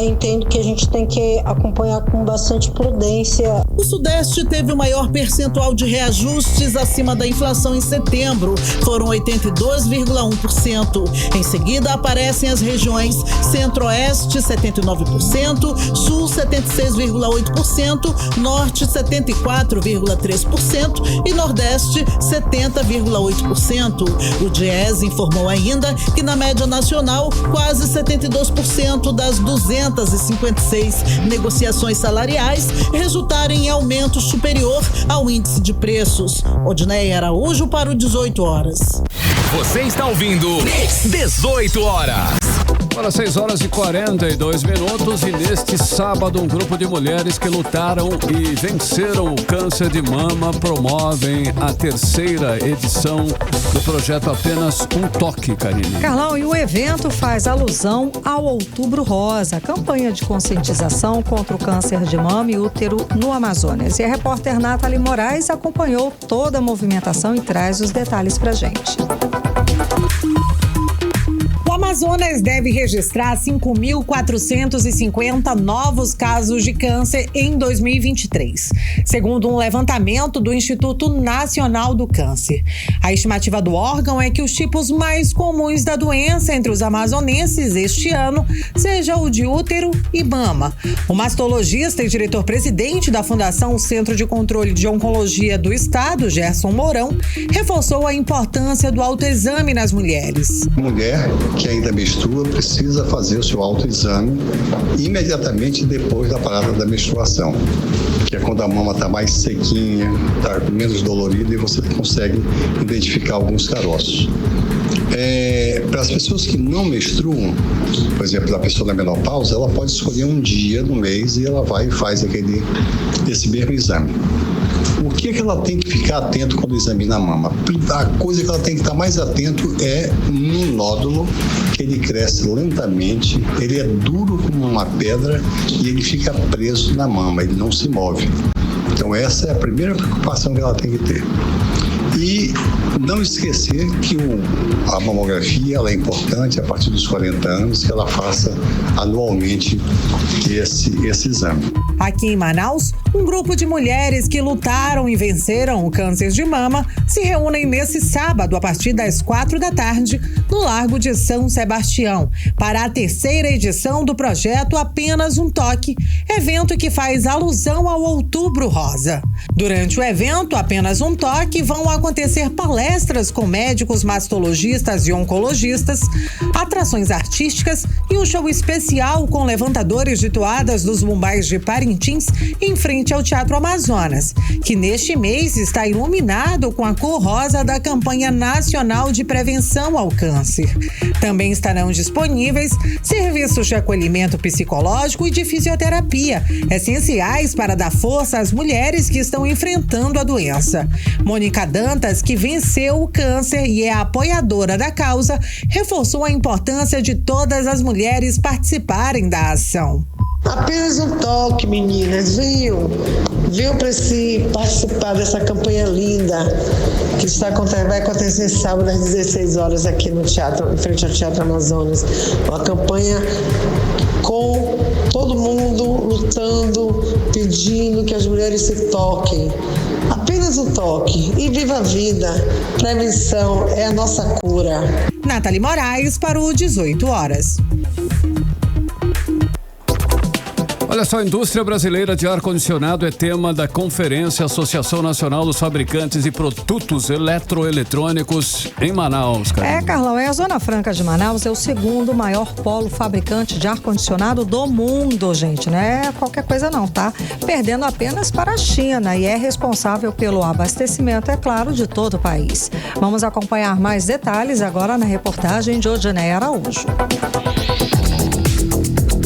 entendo que a gente tem que acompanhar com bastante prudência. O Sudeste teve o maior percentual de reajustes acima da inflação em setembro, foram 82,1%. Em seguida, aparecem as regiões Centro-Oeste, 79%, Sul, 76,8%, Norte, 74,3% e Nordeste, 70,8%. O DIEESE informou ainda que, na média nacional, quase 72% das 256 negociações salariais resultaram em aumento superior ao índice de preços. Odneia Araújo para o 18 horas. Você está ouvindo 18 horas. Agora 6h42 e neste sábado um grupo de mulheres que lutaram e venceram o câncer de mama promovem a 3ª edição do projeto Apenas um Toque, Karine. Carlão, e o evento faz alusão ao Outubro Rosa, campanha de conscientização contra o câncer de mama e útero no Amazonas. E a repórter Nathalie Moraes acompanhou toda a movimentação e traz os detalhes pra gente. O Amazonas deve registrar 5.450 novos casos de câncer em 2023, segundo um levantamento do Instituto Nacional do Câncer. A estimativa do órgão é que os tipos mais comuns da doença entre os amazonenses este ano seja o de útero e mama. O mastologista e diretor-presidente da Fundação Centro de Controle de Oncologia do Estado, Gerson Mourão, reforçou a importância do autoexame nas mulheres. Mulher que ainda menstrua precisa fazer o seu autoexame imediatamente depois da parada da menstruação, que é quando a mama está mais sequinha, está menos dolorida e você consegue identificar alguns caroços. Para as pessoas que não menstruam, por exemplo, a pessoa na menopausa, ela pode escolher um dia no mês e ela vai e faz esse mesmo exame. O que ela tem que ficar atento quando examina a mama? A coisa que ela tem que estar mais atento é no nódulo, que ele cresce lentamente, ele é duro como uma pedra e ele fica preso na mama, ele não se move. Então essa é a primeira preocupação que ela tem que ter. E não esquecer que a mamografia ela é importante a partir dos 40 anos, que ela faça anualmente esse exame. Aqui em Manaus, um grupo de mulheres que lutaram e venceram o câncer de mama se reúnem nesse sábado, a partir das 4 da tarde, no Largo de São Sebastião, para a 3ª edição do projeto Apenas um Toque, evento que faz alusão ao Outubro Rosa. Durante o evento Apenas um Toque, vão acontecer palestras com médicos mastologistas e oncologistas, atrações artísticas e um show especial com levantadores de toadas dos Bumbais de Parintins em frente ao Teatro Amazonas, que neste mês está iluminado com a cor rosa da campanha nacional de prevenção ao câncer. Também estarão disponíveis serviços de acolhimento psicológico e de fisioterapia, essenciais para dar força às mulheres que estão enfrentando a doença. Mônica Dantas, que venceu o câncer e é a apoiadora da causa, reforçou a importância de todas as mulheres participarem da ação. Apenas um toque, meninas, viu para participar dessa campanha linda que vai acontecer sábado às 16 horas aqui no teatro, em frente ao Teatro Amazonas. Uma campanha com todo mundo lutando, pedindo que as mulheres se toquem. Apenas o toque e viva a vida. Prevenção é a nossa cura. Nathalie Moraes para o 18 horas. Olha só, a indústria brasileira de ar-condicionado é tema da conferência Associação Nacional dos Fabricantes de Produtos Eletroeletrônicos em Manaus, cara. Carlão, a Zona Franca de Manaus é o segundo maior polo fabricante de ar-condicionado do mundo, gente, não é qualquer coisa não, tá? Perdendo apenas para a China e é responsável pelo abastecimento, é claro, de todo o país. Vamos acompanhar mais detalhes agora na reportagem de Odinei Araújo.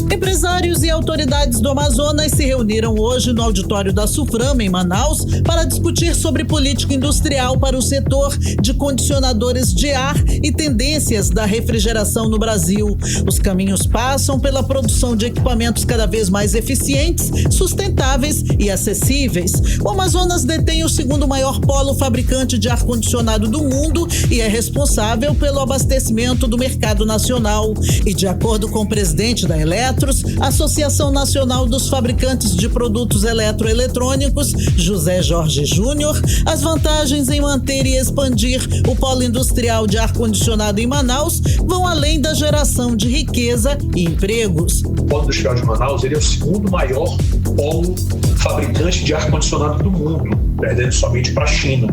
Empresários e autoridades do Amazonas se reuniram hoje no auditório da Suframa, em Manaus, para discutir sobre política industrial para o setor de condicionadores de ar e tendências da refrigeração no Brasil. Os caminhos passam pela produção de equipamentos cada vez mais eficientes, sustentáveis e acessíveis. O Amazonas detém o segundo maior polo fabricante de ar-condicionado do mundo e é responsável pelo abastecimento do mercado nacional. E de acordo com o presidente da Eletros, Associação Nacional dos Fabricantes de Produtos Eletroeletrônicos, José Jorge Júnior, as vantagens em manter e expandir o polo industrial de ar-condicionado em Manaus vão além da geração de riqueza e empregos. O polo industrial de Manaus ele é o segundo maior polo fabricante de ar-condicionado do mundo, perdendo somente para a China.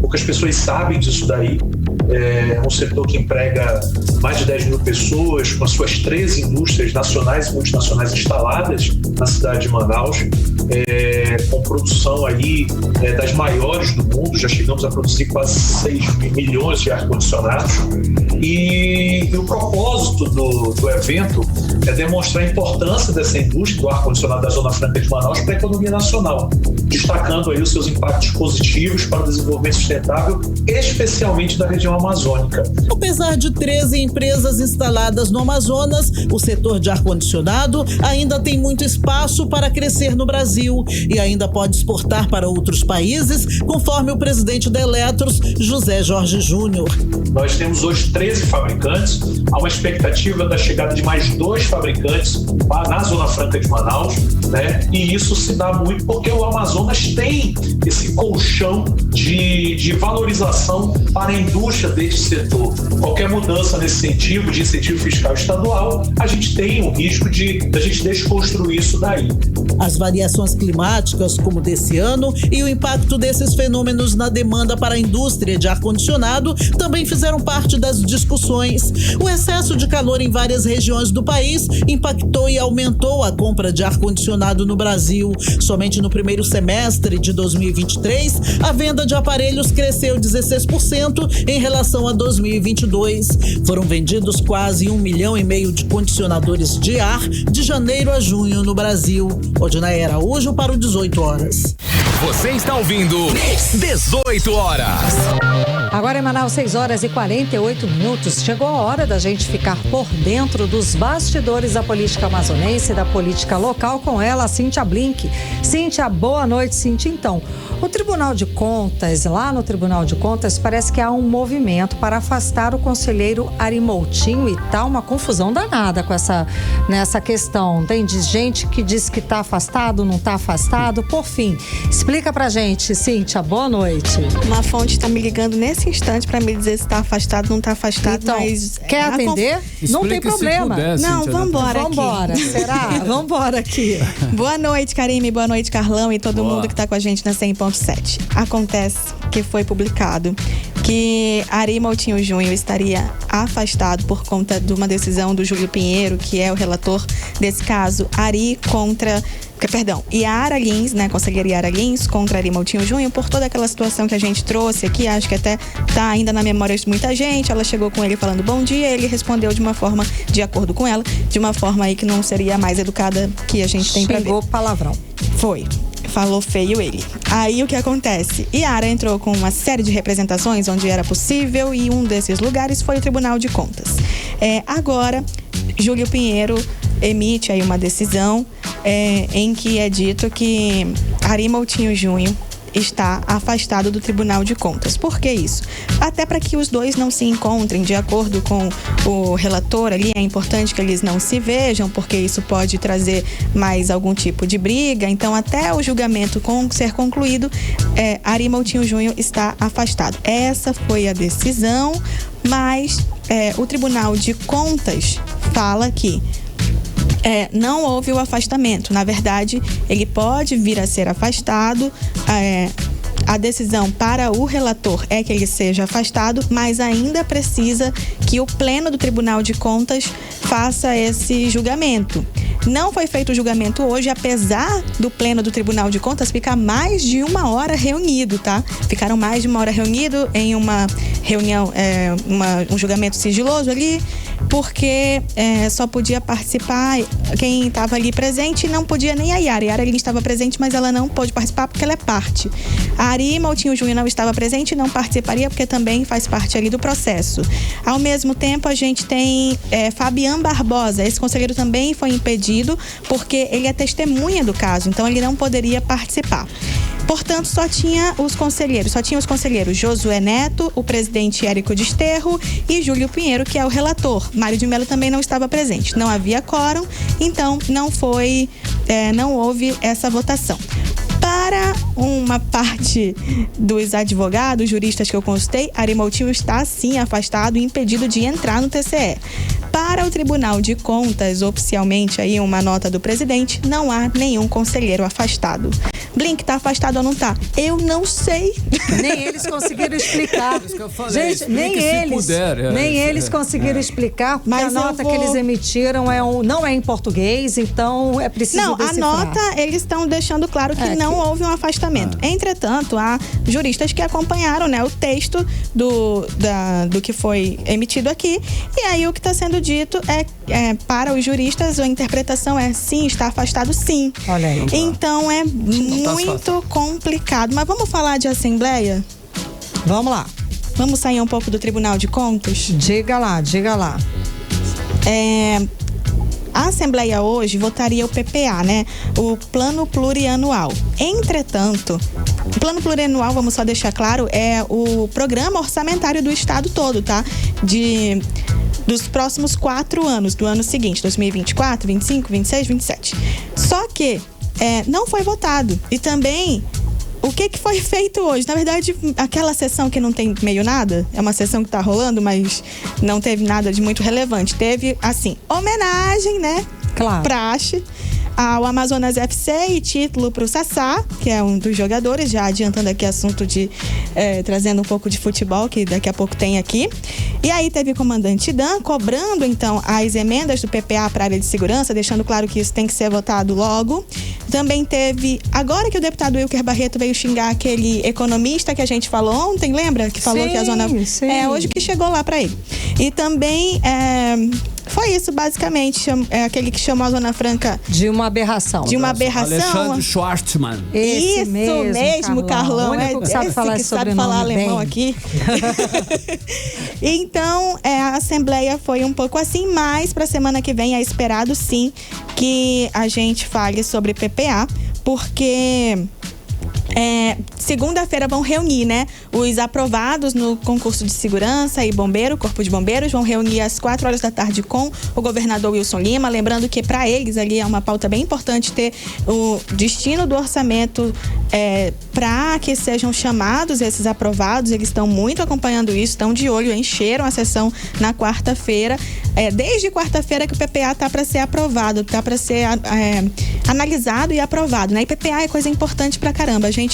Poucas pessoas sabem disso daí. É um setor que emprega mais de 10 mil pessoas, com as suas 13 indústrias nacionais e multinacionais instaladas na cidade de Manaus, com produção aí das maiores do mundo. Já chegamos a produzir quase 6 milhões de ar-condicionados. E o propósito do evento é demonstrar a importância dessa indústria do ar-condicionado da Zona Franca de Manaus para a economia nacional, destacando aí os seus impactos positivos para o desenvolvimento sustentável, especialmente da região amazônica. Apesar de 13 empresas instaladas no Amazonas, o setor de ar-condicionado ainda tem muito espaço para crescer no Brasil e ainda pode exportar para outros países, conforme o presidente da Eletros, José Jorge Júnior. Nós temos hoje 13 fabricantes, há uma expectativa da chegada de mais 2 fabricantes na Zona Franca de Manaus, né? E isso se dá muito porque o Amazonas tem esse colchão de valorização para a indústria deste setor. Qualquer mudança nesse sentido, de incentivo fiscal estadual, a gente tem o risco de a gente desconstruir isso daí. As variações climáticas, como desse ano, e o impacto desses fenômenos na demanda para a indústria de ar-condicionado também fizeram parte das discussões. O excesso de calor em várias regiões do país impactou e aumentou a compra de ar-condicionado no Brasil. Somente no primeiro semestre de 2023, a venda de aparelhos cresceu 16% em relação a 2022. Foram vendidos quase 1,5 milhão de condicionadores de ar de janeiro a junho no Brasil. Odinei Araújo para o 18 horas. Você está ouvindo 18 horas. Agora em Manaus, 6 horas e 48 minutos. Chegou a hora da gente ficar por dentro dos bastidores da política amazonense e da política local com ela, Cíntia Blink. Cíntia, boa noite, Cíntia. Então, o Tribunal de Contas, lá no Tribunal de Contas, parece que há um movimento para afastar o conselheiro Ari Moutinho e tá uma confusão danada nessa questão. Tem gente que diz que tá afastado, não tá afastado. Por fim, explica pra gente, Cíntia, boa noite. Uma fonte está me ligando nesse instante para me dizer se tá afastado, não tá afastado, então, mas... Quer atender? Não tem problema. Puder, não, Cíntia, vambora aqui. Vambora, será? Vambora aqui. Boa noite, Karime, boa noite, Carlão e todo mundo que tá com a gente na 100.7. Acontece que foi publicado que Ari Moutinho Júnior estaria afastado por conta de uma decisão do Júlio Pinheiro, que é o relator desse caso, Yara Lins, né, conselheira Yara Lins, contra Ari Moutinho Júnior, por toda aquela situação que a gente trouxe aqui, acho que até tá ainda na memória de muita gente. Ela chegou com ele falando bom dia, ele respondeu de uma forma, de acordo com ela, de uma forma aí que não seria a mais educada que a gente tem pra ver. Chegou palavrão. Foi. Falou feio ele. Aí o que acontece? Yara entrou com uma série de representações onde era possível e um desses lugares foi o Tribunal de Contas. Agora, Júlio Pinheiro emite aí uma decisão em que é dito que Ari Moutinho Júnior, está afastado do Tribunal de Contas. Por que isso? Até para que os dois não se encontrem. De acordo com o relator ali, é importante que eles não se vejam, porque isso pode trazer mais algum tipo de briga. Então, até o julgamento ser concluído, Ari Moutinho Júnior está afastado. Essa foi a decisão, mas o Tribunal de Contas fala que não houve o afastamento. Na verdade, ele pode vir a ser afastado. A decisão para o relator é que ele seja afastado, mas ainda precisa que o Pleno do Tribunal de Contas faça esse julgamento. Não foi feito o julgamento hoje, apesar do Pleno do Tribunal de Contas ficar mais de 1 hora reunido, tá? Ficaram mais de 1 hora reunido em uma reunião, um julgamento sigiloso ali, porque só podia participar quem estava ali presente, não podia nem a Yara. A Yara estava presente, mas ela não pôde participar porque ela é parte. A Ari Moutinho Júnior não estava presente e não participaria porque também faz parte ali do processo. Ao mesmo tempo, a gente tem Fabian Barbosa. Esse conselheiro também foi impedido porque ele é testemunha do caso, então ele não poderia participar. Portanto, só tinha os conselheiros Josué Neto, o presidente Érico Desterro e Júlio Pinheiro, que é o relator. Mário de Mello também não estava presente. Não havia quórum, então não houve essa votação. Para uma parte dos advogados, juristas que eu consultei, Ari Moutinho está sim afastado e impedido de entrar no TCE. Para o Tribunal de Contas, oficialmente aí uma nota do presidente, não há nenhum conselheiro afastado. Blink, tá afastado ou não tá? Eu não sei. Nem eles conseguiram explicar. Gente, nem eles conseguiram explicar, porque a nota que eles emitiram não é em português, então é preciso decifrar. A nota, eles estão deixando claro que não houve um afastamento. Entretanto, há juristas que acompanharam, né, o texto do que foi emitido aqui, e aí o que está sendo dito para os juristas, a interpretação é sim, está afastado sim. Olha aí. Então é muito complicado. Mas vamos falar de Assembleia? Vamos lá. Vamos sair um pouco do Tribunal de Contas? Diga lá. A Assembleia hoje votaria o PPA, né? O Plano Plurianual. Entretanto, o Plano Plurianual, vamos só deixar claro, é o programa orçamentário do Estado todo, tá? Dos próximos 4 anos, do ano seguinte, 2024, 25, 26, 27. Só que não foi votado. E também, o que foi feito hoje? Na verdade, aquela sessão que não tem meio nada, é uma sessão que tá rolando, mas não teve nada de muito relevante. Teve, assim, homenagem, né? Claro. Praxe ao Amazonas FC e título para o Sassá, que é um dos jogadores, já adiantando aqui assunto trazendo um pouco de futebol, que daqui a pouco tem aqui. E aí teve o comandante Dan cobrando, então, as emendas do PPA para a área de segurança, deixando claro que isso tem que ser votado logo. Também teve, agora que o deputado Wilker Barreto veio xingar aquele economista que a gente falou ontem, lembra? Que falou que a zona... hoje que chegou lá para ele. E também... foi isso, basicamente. Aquele que chamou a Zona Franca... De uma aberração. Alexandre Schwartzman. Isso mesmo, Carlão. O único que sabe falar alemão aqui. Então, a Assembleia foi um pouco assim, mas para a semana que vem é esperado, sim, que a gente fale sobre PPA, porque... segunda-feira vão reunir, né? Os aprovados no concurso de segurança e Corpo de Bombeiros vão reunir às 4 horas da tarde com o governador Wilson Lima. Lembrando que para eles ali é uma pauta bem importante ter o destino do orçamento para que sejam chamados esses aprovados. Eles estão muito acompanhando isso, estão de olho, encheram a sessão na quarta-feira. Desde quarta-feira que o PPA tá para ser aprovado, tá para ser analisado e aprovado, né? E PPA é coisa importante pra caramba. A gente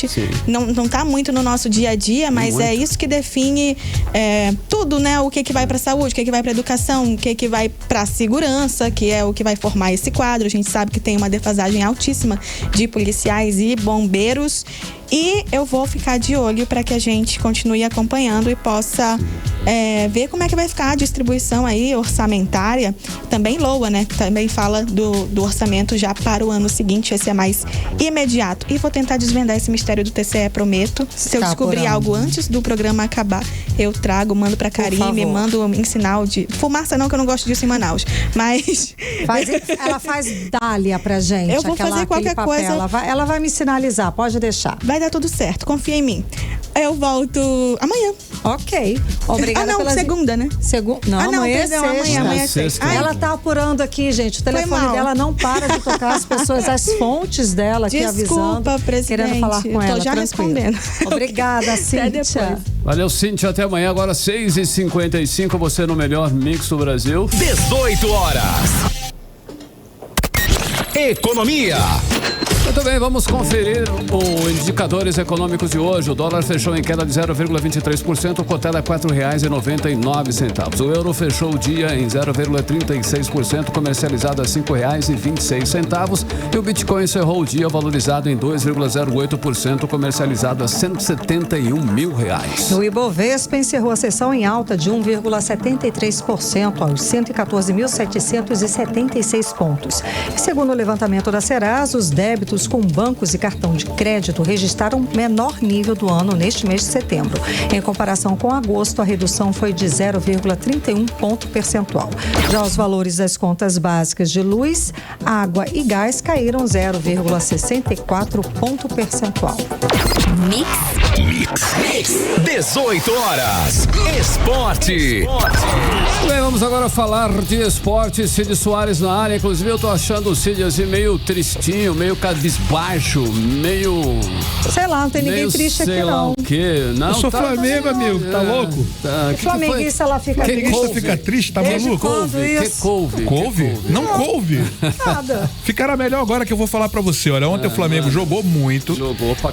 não tá muito no nosso dia a dia, mas é isso que define tudo, né? O que vai pra saúde, o que vai pra educação, o que vai pra segurança, que é o que vai formar esse quadro. A gente sabe que tem uma defasagem altíssima de policiais e bombeiros. E eu vou ficar de olho para que a gente continue acompanhando e possa ver como é que vai ficar a distribuição aí orçamentária. Também LOA, né? Também fala do orçamento já para o ano seguinte. Esse é mais imediato. E vou tentar desvendar esse mistério do TCE prometo. Se eu descobrir algo antes do programa acabar, eu trago, mando pra Karime, mando em sinal de... Fumaça não, que eu não gosto disso em Manaus, mas... Ela faz dália pra gente. Eu vou fazer qualquer coisa. Ela vai me sinalizar, pode deixar. Vai dar tudo certo, confia em mim. Eu volto amanhã. Ok. Obrigada pela... segunda, né? Não, amanhã perdão, é sexta. Amanhã é sexta. Ela tá apurando aqui, gente. O telefone dela não para de tocar, as pessoas, as fontes dela aqui avisando. Presidente. Querendo falar com ela. Tô já respondendo. Obrigada, Cíntia. Valeu, Cíntia. Até amanhã, agora 6h55. Você no melhor mix do Brasil. 18 horas. Economia. Muito bem, vamos conferir os indicadores econômicos de hoje. O dólar fechou em queda de 0,23%, cotado a R$ 4,99. O euro fechou o dia em 0,36%, comercializado a R$ 5,26. E o Bitcoin encerrou o dia valorizado em 2,08%, comercializado a R$ 171 mil. O Ibovespa encerrou a sessão em alta de 1,73% aos 114.776 pontos. E segundo o levantamento da Serasa, os débitos com bancos e cartão de crédito registraram o menor nível do ano neste mês de setembro. Em comparação com agosto, a redução foi de 0,31 ponto percentual. Já os valores das contas básicas de luz, água e gás caíram 0,64 ponto percentual. Mix. 18 horas. Esporte. Bem, vamos agora falar de esporte. Cid Soares na área. Inclusive, eu tô achando o Cid assim meio tristinho, meio cabisbaixo, meio... Sei lá, não tem ninguém triste aqui, não. Sei lá o quê. Não, eu sou Flamengo, amigo. Tá louco? O flamenguista lá fica triste. Flamenguista fica triste, tá maluco? Couve? Não couve. Nada. Ficará melhor agora que eu vou falar pra você. Olha, ontem o Flamengo jogou muito,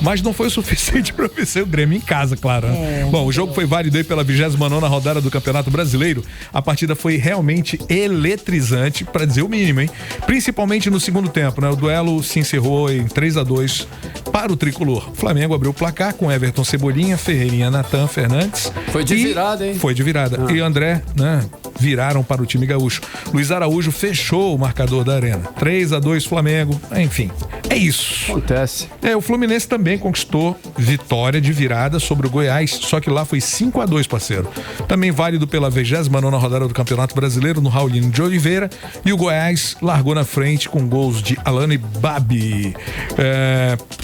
mas não foi o suficiente pra vencer o Grêmio em casa, claro. Bom, o jogo foi válido aí pela 29ª rodada do Campeonato Brasileiro. A partida foi realmente eletrizante, pra dizer o mínimo, hein? Principalmente no segundo tempo, né? O duelo se encerrou em 3-2 para o tricolor. O Flamengo abriu o placar com Everton Cebolinha, Ferreirinha, Natan, Fernandes. Foi de virada, hein? Foi de virada. E André, né? Viraram para o time gaúcho. Luiz Araújo fechou o marcador da arena. 3-2 Flamengo. Enfim, é isso. Acontece. O Fluminense também conquistou vitória de virada sobre o Goiás, só que lá foi 5-2, parceiro. Também válido pela 29ª rodada do Campeonato Brasileiro no Raulino de Oliveira, e o Goiás largou na frente com gols de Alane Babi.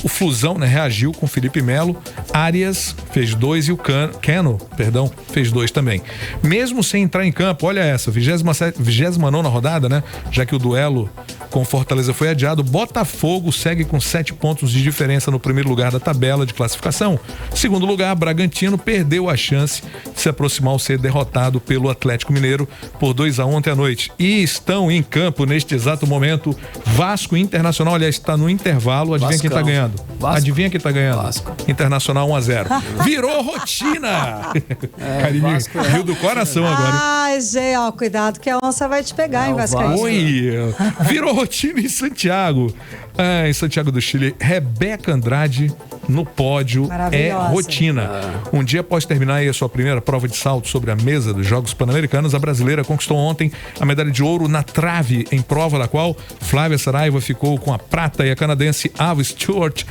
O Flusão, né, reagiu com Felipe Melo. Arias fez 2 e o Keno, fez 2 também. Mesmo sem entrar em campo, olha essa, 29ª rodada, né? Já que o duelo com Fortaleza foi adiado, Botafogo segue com 7 pontos de diferença no primeiro lugar da tabela de classificação. Segundo lugar, Bragantino perdeu a chance de se aproximar ao ser derrotado pelo Atlético Mineiro por 2-1 ontem à noite. E estão em campo neste exato momento Vasco e Internacional. Aliás, está no intervalo. Adivinha quem tá ganhando? Adivinha quem tá ganhando? Vasco. Internacional 1-0. Virou rotina! Carinho, Rio do coração agora, hein? Ai, Gê, ó, cuidado que a onça vai te pegar, hein, Vascaíno? Oi! Virou rotina em Santiago. Em Santiago do Chile, Rebeca Andrade no pódio é rotina. Um dia após terminar aí a sua primeira prova de salto sobre a mesa dos Jogos Pan-Americanos, a brasileira conquistou ontem a medalha de ouro na trave, em prova da qual Flávia Saraiva ficou com a prata e a canadense Ava Stewart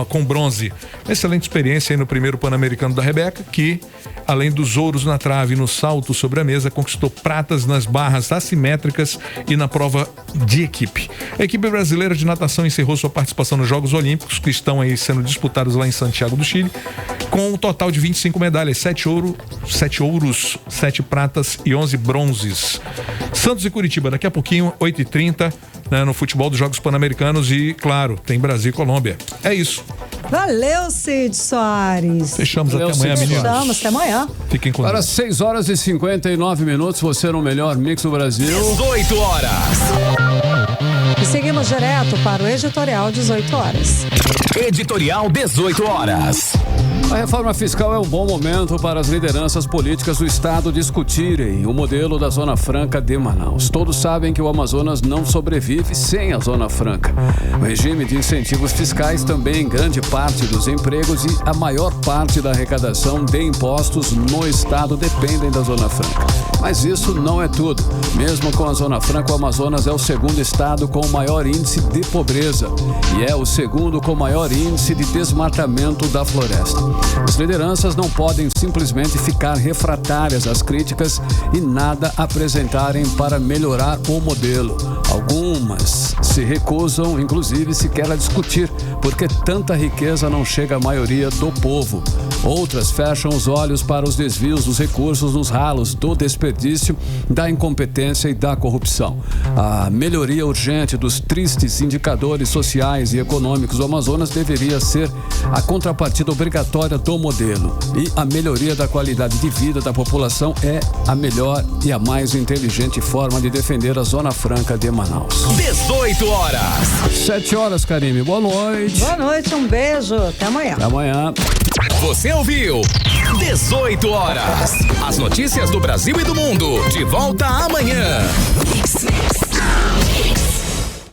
com bronze. Excelente experiência aí no primeiro Pan-Americano da Rebeca, que além dos ouros na trave e no salto sobre a mesa, conquistou pratas nas barras assimétricas e na prova de equipe. A equipe brasileira de natação encerrou sua participação nos Jogos Olímpicos, que estão aí sendo disputados lá em Santiago do Chile, com um total de 25 medalhas, 7 ouros, 7 pratas e 11 bronzes. Santos e Curitiba, daqui a pouquinho, 8h30, né, no futebol dos Jogos Pan-Americanos, e, claro, tem Brasil e Colômbia. É isso. Valeu, Cid Soares. Fechamos até amanhã, meninos. Fechamos até amanhã. Fiquem com Deus. Agora 6h59, você no melhor mix do Brasil. 18 horas. E seguimos direto para o editorial 18 horas. Editorial 18 horas. A reforma fiscal é um bom momento para as lideranças políticas do estado discutirem o modelo da Zona Franca de Manaus. Todos sabem que o Amazonas não sobrevive sem a Zona Franca. O regime de incentivos fiscais também grande parte dos empregos e a maior parte da arrecadação de impostos no estado dependem da Zona Franca. Mas isso não é tudo. Mesmo com a Zona Franca, o Amazonas é o segundo estado com o maior índice de pobreza e é o segundo com o maior índice de desmatamento da floresta. As lideranças não podem simplesmente ficar refratárias às críticas e nada apresentarem para melhorar o modelo. Algumas se recusam, inclusive, sequer a discutir, porque tanta riqueza não chega à maioria do povo. Outras fecham os olhos para os desvios dos recursos nos ralos do desperdício, da incompetência e da corrupção. A melhoria urgente dos tristes indicadores sociais e econômicos do Amazonas deveria ser a contrapartida obrigatória do modelo. E a melhoria da qualidade de vida da população é a melhor e a mais inteligente forma de defender a Zona Franca de Manaus. 18 horas. 7 horas, Karime. Boa noite. Boa noite, um beijo. Até amanhã. Até amanhã. Você ouviu 18 horas. As notícias do Brasil e do mundo. De volta amanhã.